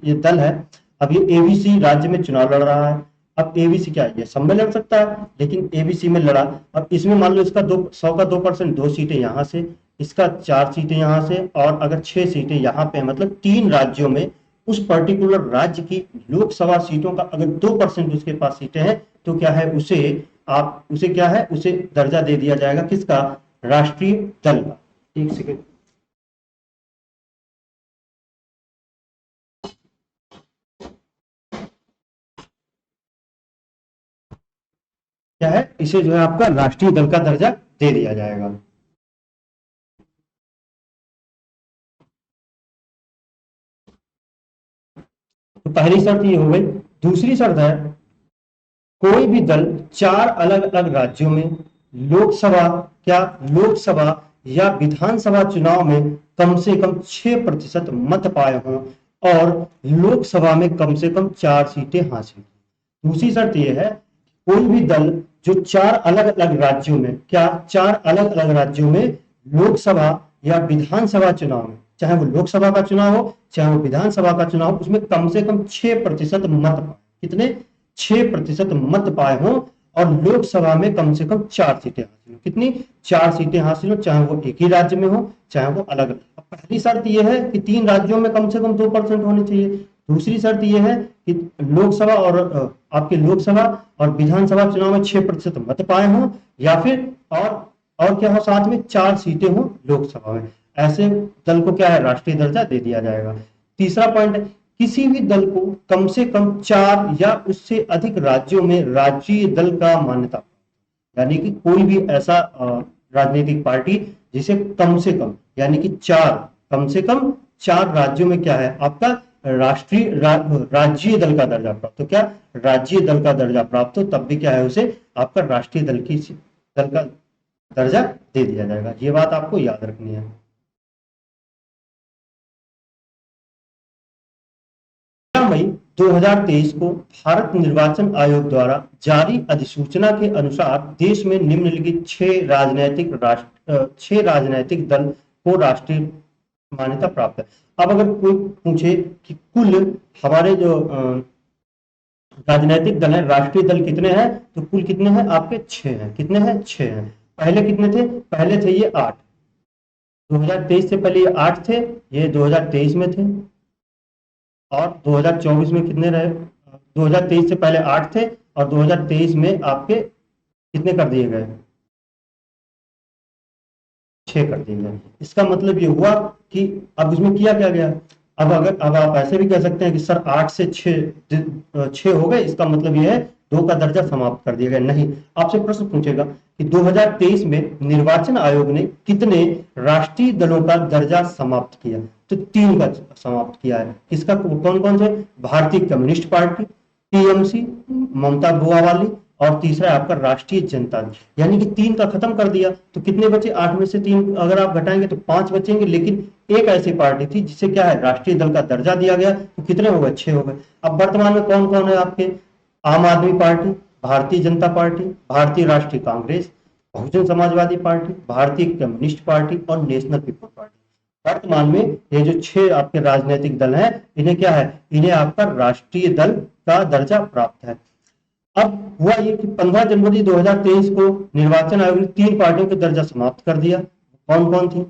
ये दल है, अब ये ABC राज्य में चुनाव लड़ रहा है। अब ABC क्या है? ये सब में लड़ सकता है, लेकिन ABC में लड़ा। अब इसमें मान लो इसका 100 का 2%, 2 सीटें यहाँ से, इसका 4 सीटें यहाँ से, और अगर 6 सीटें यहाँ पे, मतलब 3 राज्यों में उस पर्टिकुलर राज्य की लोकसभा सीटों का अगर 2% उसके पास सीटें हैं तो क्या है, उसे क्या है, उसे दर्जा दे दिया जाएगा, किसका, राष्ट्रीय दल का। एक सेकेंड, क्या है, इसे जो है आपका राष्ट्रीय दल का दर्जा दे दिया जाएगा। तो पहली शर्त ये हो गई। दूसरी शर्त है, कोई भी दल चार अलग अलग राज्यों में लोकसभा, क्या, लोकसभा या विधानसभा चुनाव में कम से कम 6% मत पाए हों और लोकसभा में कम से कम 4 सीटें हासिल। दूसरी शर्त यह है, कोई भी दल जो चार अलग अलग राज्यों में, क्या, चार अलग अलग राज्यों में लोकसभा या विधानसभा चुनाव में, चाहे वो लोकसभा का चुनाव हो चाहे वो विधानसभा का चुनाव हो, उसमें कम से कम 6% मत पाए, कितने, 6% मत पाए हों और लोकसभा में कम से कम 4 सीटें हासिल हो, कितनी, 4 सीटें हासिल हो, चाहे वो एक ही राज्य में हो चाहे वो अलग। अब पहली शर्त यह है कि 3 राज्यों में कम से कम 2% होनी चाहिए। दूसरी शर्त यह है कि लोकसभा और आपके लोकसभा और विधानसभा चुनाव में 6% मत पाए हों, या फिर और क्या हो, साथ में 4 सीटें हों लोकसभा में, ऐसे दल को क्या है, राष्ट्रीय दर्जा दे दिया जाएगा। तीसरा पॉइंट है, किसी भी दल को कम से कम 4 या उससे अधिक राज्यों में राष्ट्रीय दल का मान्यता, यानी कि कोई भी ऐसा राजनीतिक पार्टी जिसे कम से कम, यानी कि कम से कम 4 राज्यों में क्या है आपका राज्य दल का दर्जा प्राप्त हो, क्या, राज्य दल का दर्जा प्राप्त हो, तब भी क्या है, उसे आपका राष्ट्रीय दल का दर्जा दे दिया जाएगा। ये बात आपको याद रखनी है। 13 मई 2023 को भारत निर्वाचन आयोग द्वारा जारी अधिसूचना के अनुसार देश में निम्नलिखित 6 राजनैतिक दल को राष्ट्रीय मान्यता प्राप्त है। अब अगर कोई पूछे कि कुल हमारे जो राजनीतिक दल है, राष्ट्रीय दल कितने हैं, तो कुल कितने हैं आपके, 6 हैं। कितने हैं, 6 हैं। पहले कितने थे, पहले थे ये 8, 2023 से पहले ये 8 थे, ये 2023 में थे, और 2024 में कितने रहे, 2023 से पहले 8 थे और 2023 में आपके कितने कर दिए गए, 6 कर दिए गए। इसका मतलब ये हुआ कि अब इसमें किया क्या गया, अब आप ऐसे भी कह सकते हैं कि सर 8 से 6 हो गए, इसका मतलब ये है 2 का दर्जा समाप्त कर दिया गया। नहीं, आपसे प्रश्न पूछेगा कि 2023 में निर्वाचन आयोग ने कितने राष्ट्रीय दलों का दर्जा समाप्त किया, तो 3 का समाप्त किया है। किसका, कौन कौन से, भारतीय कम्युनिस्ट पार्टी, टीएमसी, ममता बुआ वाली, और तीसरा है आपका राष्ट्रीय जनता दल, यानी कि 3 का खत्म कर दिया। तो कितने बचे, 8 में से 3 अगर आप घटाएंगे तो 5 बचेंगे, लेकिन एक ऐसी पार्टी थी जिसे क्या है, राष्ट्रीय दल का दर्जा दिया गया, तो कितने हो गए, 6 हो गए। अब वर्तमान में कौन कौन है आपके, आम आदमी पार्टी, भारतीय जनता पार्टी, भारतीय राष्ट्रीय कांग्रेस, बहुजन समाजवादी पार्टी, भारतीय कम्युनिस्ट पार्टी और नेशनल पीपल पार्टी। वर्तमान में ये जो 6 आपके राजनीतिक दल हैं, इन्हें क्या है, इन्हें आपका राष्ट्रीय दल का दर्जा प्राप्त है। अब हुआ ये कि 15 जनवरी 2023 को निर्वाचन आयोग ने 3 पार्टियों का दर्जा समाप्त कर दिया। कौन कौन थी,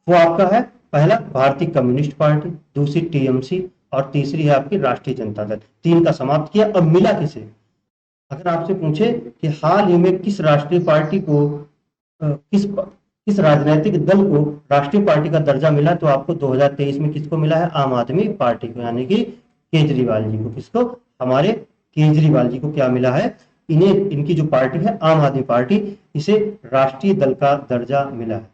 वो आपका है, पहला भारतीय कम्युनिस्ट पार्टी, दूसरी टीएमसी और तीसरी है आपकी राष्ट्रीय जनता दल। 3 का समाप्त किया। अब मिला किसे, अगर आपसे पूछे कि हाल ही में किस राष्ट्रीय पार्टी को किस राजनीतिक दल को राष्ट्रीय पार्टी का दर्जा मिला, तो आपको 2023 में किसको मिला है, आम आदमी पार्टी को, यानी कि केजरीवाल जी को। किसको, हमारे केजरीवाल जी को क्या मिला है, इन्हें, इनकी जो पार्टी है आम आदमी पार्टी, इसे राष्ट्रीय दल का दर्जा मिला है।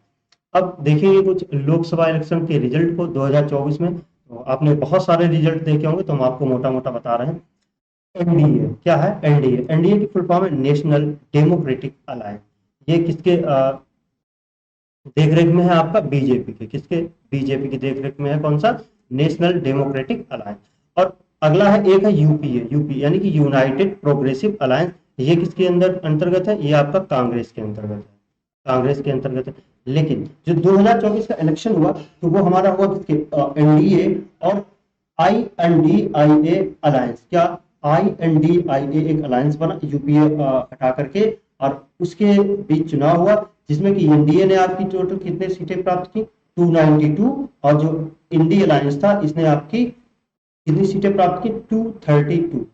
अब देखिए कुछ लोकसभा इलेक्शन के रिजल्ट को 2024 में, तो आपने बहुत सारे रिजल्ट देखे होंगे, तो हम आपको मोटा मोटा बता रहे हैं। एनडीए क्या है, एनडीए, एनडीए की फुल फॉर्म है नेशनल डेमोक्रेटिक अलायंस। ये किसके देखरेख में है, आपका बीजेपी के, किसके, बीजेपी की देखरेख में है, कौन सा, नेशनल डेमोक्रेटिक अलायंस। और अगला है, एक है यूपीए, यूपी यानी कि यूनाइटेड प्रोग्रेसिव अलायंस। ये किसके अंतर्गत है, ये आपका कांग्रेस के अंतर्गत है, कांग्रेस के अंतर्गत है। लेकिन जो 2024 का इलेक्शन हुआ, तो वो हमारा हुआ किसके, एनडीए और INDIA अलायंस। क्या, INDIA एक अलायंस बना यूपीए हटा करके, और उसके बीच चुनाव हुआ, जिसमें कि एनडीए ने आपकी टोटल कितने सीटें प्राप्त की, 292, और जो इंडी अलायंस था इसने आपकी कितनी सीटें प्राप्त की? 232।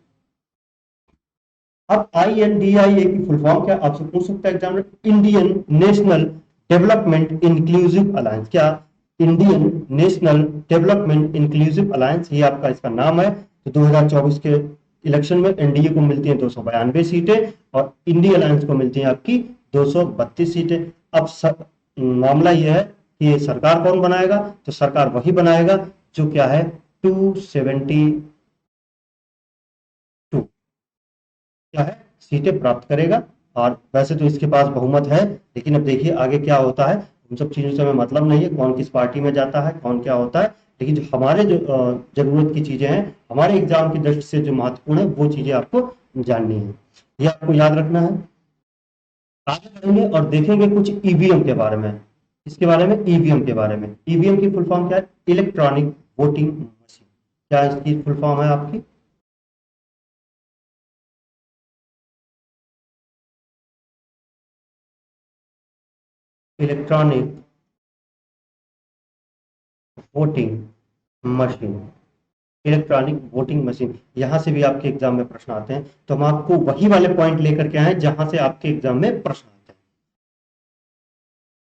अब INDIA की फुल फॉर्म क्या आपसे पूछ सकता है एग्जाम में? Indian national development inclusive alliance. क्या? Indian national development inclusive alliance, ये आपका इसका नाम है। तो 2024 के इलेक्शन में एनडीए को मिलती हैं 292 सीटें और इंडी अलायंस को मिलती हैं आपकी 232 सीटें। अब मामला यह है कि ये सरकार कौन बनाएगा? तो सरकार वही बनाएगा जो क्या है 272 क्या है सीटें प्राप्त करेगा। और वैसे तो इसके पास बहुमत है, लेकिन अब देखिए आगे क्या होता है। उन सब चीजों से हमें मतलब नहीं है कौन किस पार्टी में जाता है, कौन क्या होता है, लेकिन जो हमारे जो जरूरत की चीजें हैं, हमारे एग्जाम की दृष्टि से जो महत्वपूर्ण है, वो चीजें आपको जाननी है, ये आपको याद रखना है। आगे बढ़ेंगे और देखेंगे कुछ ईवीएम के बारे में। इसके बारे में, ईवीएम के बारे में, ईवीएम की फुल फॉर्म क्या है? Electronic voting machine. क्या इसकी फुल फॉर्म है आपकी? Electronic voting machine. Electronic voting machine, यहां से भी आपके एग्जाम में प्रश्न आते हैं, तो हम आपको वही वाले पॉइंट लेकर के आए जहां से आपके एग्जाम में प्रश्न आते हैं।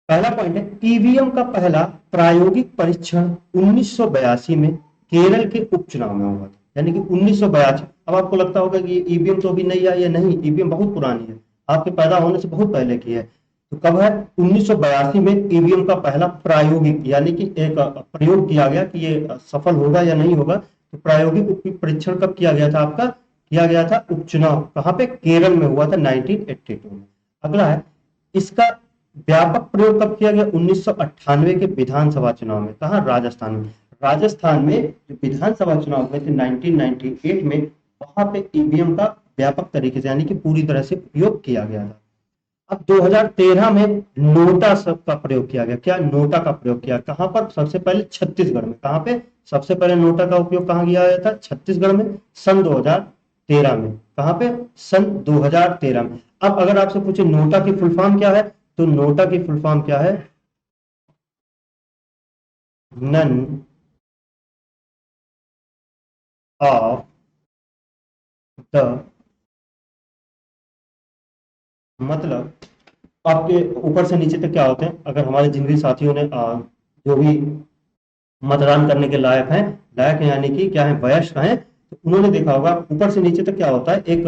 पहला पॉइंट है ईवीएम का पहला प्रायोगिक परीक्षण 1982 में केरल के उपचुनाव में हुआ था, यानी कि 1982। अब आपको लगता होगा कि ईवीएम तो अभी नहीं आई है, नहीं, ईवीएम बहुत पुरानी है, आपके पैदा होने से बहुत पहले की है। तो कब है? 1982 में ईवीएम का पहला प्रायोगिक, यानी कि एक प्रयोग किया गया कि ये सफल होगा या नहीं होगा। तो प्रायोगिक परीक्षण कब किया गया था आपका? किया गया था उपचुनाव, कहां पे? केरल में हुआ था 1982 में। अगला है इसका व्यापक प्रयोग कब किया गया? 1998 के विधानसभा चुनाव में। कहा? राजस्थान में। राजस्थान में जो विधानसभा चुनाव हुए थे 1998 में, वहां पे ईवीएम का व्यापक तरीके से यानी कि पूरी तरह से उपयोग किया गया था। अब 2013 में नोटा सब का प्रयोग किया गया। क्या? नोटा का प्रयोग किया। कहां पर? सबसे पहले छत्तीसगढ़ में। कहां पे सबसे पहले नोटा का उपयोग कहां किया गया था? छत्तीसगढ़ में, सन 2013 में। कहां पे? सन 2013 में। अब अगर आपसे पूछे नोटा की फुल फॉर्म क्या है, तो नोटा की फुल फॉर्म क्या है? नन ऑफ द, मतलब आपके ऊपर से नीचे तक क्या होते हैं, अगर हमारे जिन भी साथियों ने जो भी मतदान करने के लायक हैं यानी कि क्या है, वयस्क हैं, तो उन्होंने देखा होगा ऊपर से नीचे तक क्या होता है, एक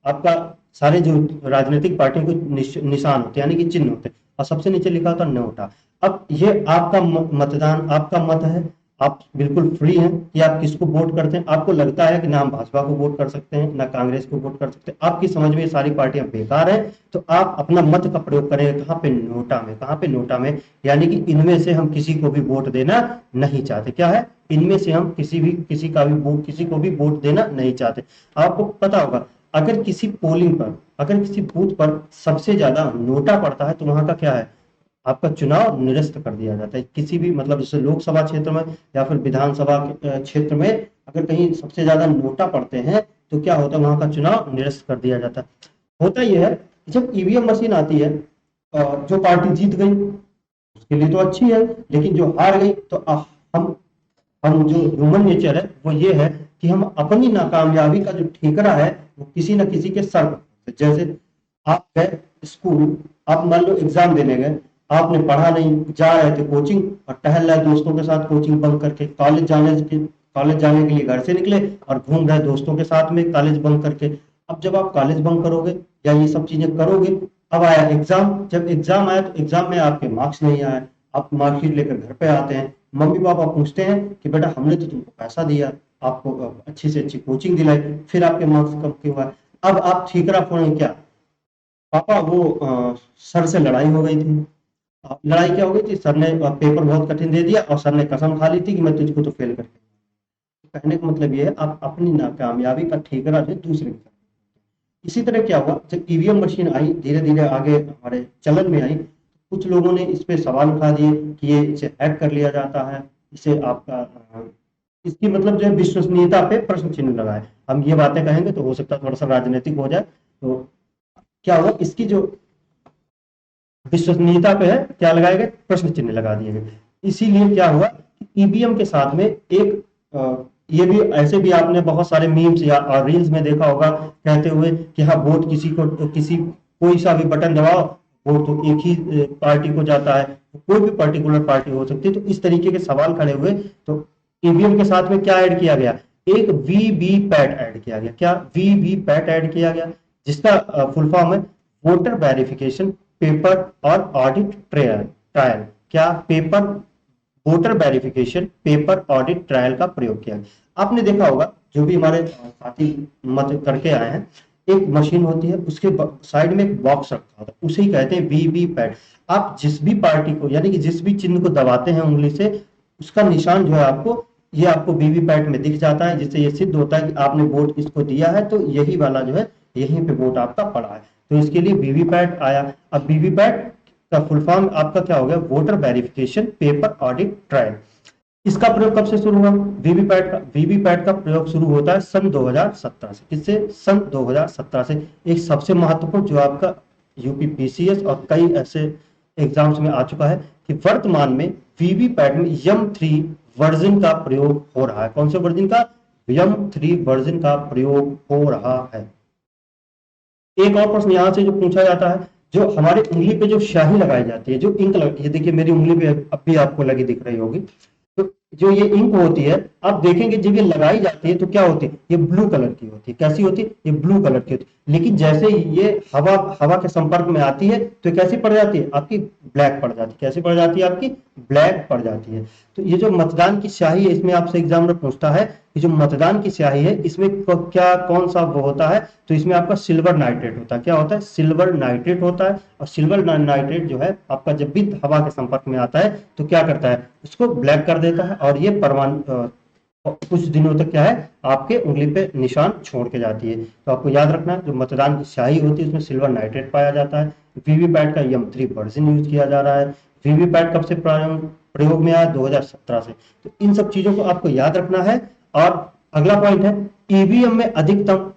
आपका सारे जो राजनीतिक पार्टियों के निशान होते हैं यानी कि चिन्ह होते हैं, और सबसे नीचे लिखा होता है नोटा। अब ये आपका मतदान, आपका मत है, आप बिल्कुल फ्री हैं कि आप किसको वोट करते हैं। आपको लगता है कि ना हम भाजपा को वोट कर सकते हैं, ना कांग्रेस को वोट कर सकते हैं, आपकी समझ में ये सारी पार्टियां बेकार हैं, तो आप अपना मत का प्रयोग करेंगे कहाँ पे? नोटा में। कहाँ पे? नोटा में। यानी कि इनमें से हम किसी को भी वोट देना नहीं चाहते। क्या है? इनमें से हम किसी को भी वोट देना नहीं चाहते। आपको पता होगा अगर किसी पोलिंग पर, अगर किसी बूथ पर सबसे ज्यादा नोटा पड़ता है, तो वहां का क्या है, आपका चुनाव निरस्त कर दिया जाता है। किसी भी मतलब जैसे लोकसभा क्षेत्र में या फिर विधानसभा क्षेत्र में अगर कहीं सबसे ज्यादा नोटा पड़ते हैं, तो क्या होता है, वहां का चुनाव निरस्त कर दिया जाता है। होता यह है कि जब ईवीएम मशीन आती है, जो पार्टी जीत गई उसके लिए तो अच्छी है, लेकिन जो हार गई तो हम हम जो ह्यूमन नेचर है वो ये है कि हम अपनी नाकामयाबी का जो ठेकरा है वो किसी न किसी के सर पर। जैसे आप गए स्कूल, आप मान लो एग्जाम देने गए, आपने पढ़ा नहीं, जा रहे थे कोचिंग और टहल रहे दोस्तों के साथ कोचिंग बंक करके, कॉलेज जाने के लिए घर से निकले और घूम रहे दोस्तों के साथ में कॉलेज बंक करके। अब जब आप कॉलेज बंक करोगे या ये सब चीजें करोगे, अब आया एग्जाम, जब एग्जाम आया तो एग्जाम में आपके मार्क्स नहीं आए, आप मार्कशीट लेकर घर पे आते हैं, मम्मी पापा पूछते हैं कि बेटा हमने तो तुमको पैसा दिया, आपको अच्छी से अच्छी कोचिंग दिलाई, फिर आपके मार्क्स कम क्यों आए? अब आप ठीकरा फोड़े क्या? पापा वो सर से लड़ाई हो गई थी। लड़ाई क्या हो गई थी? सर ने पेपर बहुत कठिन दे दिया और सर ने कसम खा ली थी कि मैं तुझको तो फेल करके। कहने का मतलब ये है आप अपनी नाकामयाबी का ठेकरा जो दूसरे के। इसी तरह क्या हुआ, जब ईवीएम मशीन आई, धीरे धीरे आगे हमारे चलन में आई, कुछ लोगों ने इस पे सवाल उठा दिए कि ये इसे हैक कर लिया जाता है, इसे आपका इसकी मतलब जो है विश्वसनीयता पे प्रश्न चिन्ह लगा है। हम ये बातें कहेंगे तो हो सकता है थोड़ा सा राजनीतिक हो जाए। तो क्या हुआ, इसकी जो विश्वसनीयता पे है क्या लगाए गए? प्रश्न चिन्ह लगा दिए गए। इसीलिए क्या हुआ, ईवीएम के साथ में एक ये भी ऐसे भी आपने बहुत सारे मीम्स या रील्स में देखा होगा कहते हुए कि हाँ वोट किसी कोई सा भी बटन दबाओ, वोट तो एक ही पार्टी को जाता है, कोई भी पर्टिकुलर पार्टी हो सकती है। तो इस तरीके के सवाल खड़े हुए, तो ईवीएम के साथ में क्या ऐड किया गया, एक वीवी पैट ऐड किया गया। क्या वीवी पैट ऐड किया गया, जिसका फुल फॉर्म है वोटर वेरिफिकेशन पेपर और ऑडिट ट्रायल। क्या paper voter verification paper audit trial का प्रयोग किया। आपने देखा होगा जो भी हमारे साथी मत करके आए हैं, एक मशीन होती है, उसके साइड में एक बॉक्स रखा होता है, उसे ही कहते हैं वीवी पैट। आप जिस भी पार्टी को यानी कि जिस भी चिन्ह को दबाते हैं उंगली से, उसका निशान जो है आपको ये आपको वीवीपैट में दिख जाता है, जिससे ये सिद्ध होता है कि आपने वोट इसको दिया है, तो यही वाला जो है यहीं पे वोट आपका पड़ा है। तो इसके लिए वीवीपैट आया। अब वीवीपैट का फुल फॉर्म आपका क्या हो गया, voter verification paper audit trial. इसका प्रयोग कब से शुरू हुआ, वीवीपैट का प्रयोग शुरू होता है सन 2017 से। किससे, सन 2017 से। एक सबसे महत्वपूर्ण जो आपका यूपीपीसीएस और कई ऐसे एग्जाम्स में आ चुका है कि वर्तमान में वीवीपैट में यम3 वर्जन का प्रयोग हो रहा है। कौन से वर्जन का, यम3 वर्जन का प्रयोग हो रहा है। एक और प्रश्न यहां से जो पूछा जाता है, जो हमारे उंगली पे जो स्याही लगाई जाती है, जो इंक लगती है, देखिए मेरी उंगली पे अब भी आपको लगी दिख रही होगी, तो जो ये इंक होती है, आप देखेंगे जब ये लगाई जाती है तो क्या होती है, ये ब्लू कलर की होती है। कैसी होती है, ये ब्लू कलर की होती है। लेकिन जैसे ही ये हवा के संपर्क में आती है तो कैसी पड़ जाती है, आपकी ब्लैक पड़ जाती है। कैसी पड़ जाती है, आपकी ब्लैक पड़ जाती है। तो ये जो मतदान की स्याही है, इसमें आपसे एग्जामिनर पूछता है कि जो मतदान की स्याही है इसमें क्या कौन सा वो होता है, तो इसमें आपका सिल्वर नाइट्रेट होता है। क्या होता है, सिल्वर नाइट्रेट होता है। और सिल्वर नाइट्रेट जो है आपका जब भी हवा के संपर्क में आता है तो क्या करता है, उसको ब्लैक कर देता है, और ये कुछ दिनों तक क्या है, आपके उंगली पे निशान छोड़ के जाती है। तो आपको याद रखना है, जो मतदान की स्याही होती है उसमें सिल्वर नाइट्रेट पाया जाता है। वीवीपैट का यम3 वर्जन यूज किया जा रहा है। वीवीपैट कब से प्रयोग में आया, 2017 से। तो इन सब चीजों को आपको याद रखना है। और अगला पॉइंट है, ईवीएम में अधिकतम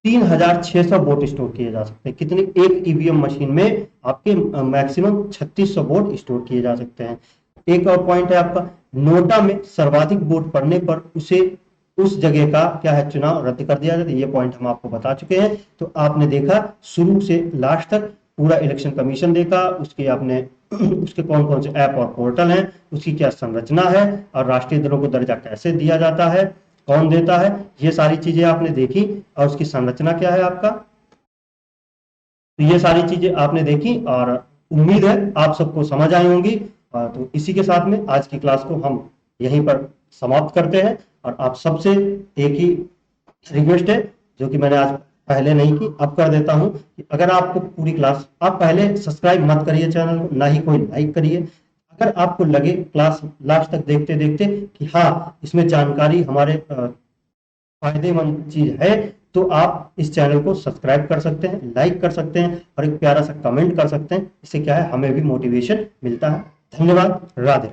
3600 वोट स्टोर किए जा सकते हैं। कितने, एक ईवीएम मशीन में आपके मैक्सिमम 3600 वोट स्टोर किए जा सकते हैं। एक और पॉइंट है आपका, नोटा में सर्वाधिक वोट पड़ने पर उसे उस जगह का क्या है, चुनाव रद्द कर दिया जाता है। ये पॉइंट हम आपको बता चुके हैं। तो आपने देखा शुरू से लास्ट तक पूरा इलेक्शन कमीशन देखा, उसके आपने उसके कौन कौन से ऐप और पोर्टल हैं, उसकी क्या संरचना है, और राष्ट्रीय दलों को दर्जा कैसे दिया जाता है, कौन देता है, ये सारी चीजें आपने देखी। और उसकी संरचना क्या है आपका, तो ये सारी चीजें आपने देखी, और उम्मीद है आप सबको समझ आई होंगी। तो इसी के साथ में आज की क्लास को हम यहीं पर समाप्त करते हैं। और आप सबसे एक ही रिक्वेस्ट है जो कि मैंने आज पहले नहीं की, अब कर देता हूं कि अगर आपको पूरी क्लास, आप पहले सब्सक्राइब मत करिए चैनल को, ना ही कोई लाइक करिए। अगर आपको लगे क्लास लास्ट तक देखते देखते कि हाँ इसमें जानकारी हमारे फायदेमंद चीज है, तो आप इस चैनल को सब्सक्राइब कर सकते हैं, लाइक कर सकते हैं, और एक प्यारा सा कमेंट कर सकते हैं। इससे क्या है, हमें भी मोटिवेशन मिलता है। धन्यवाद। राधे राधे।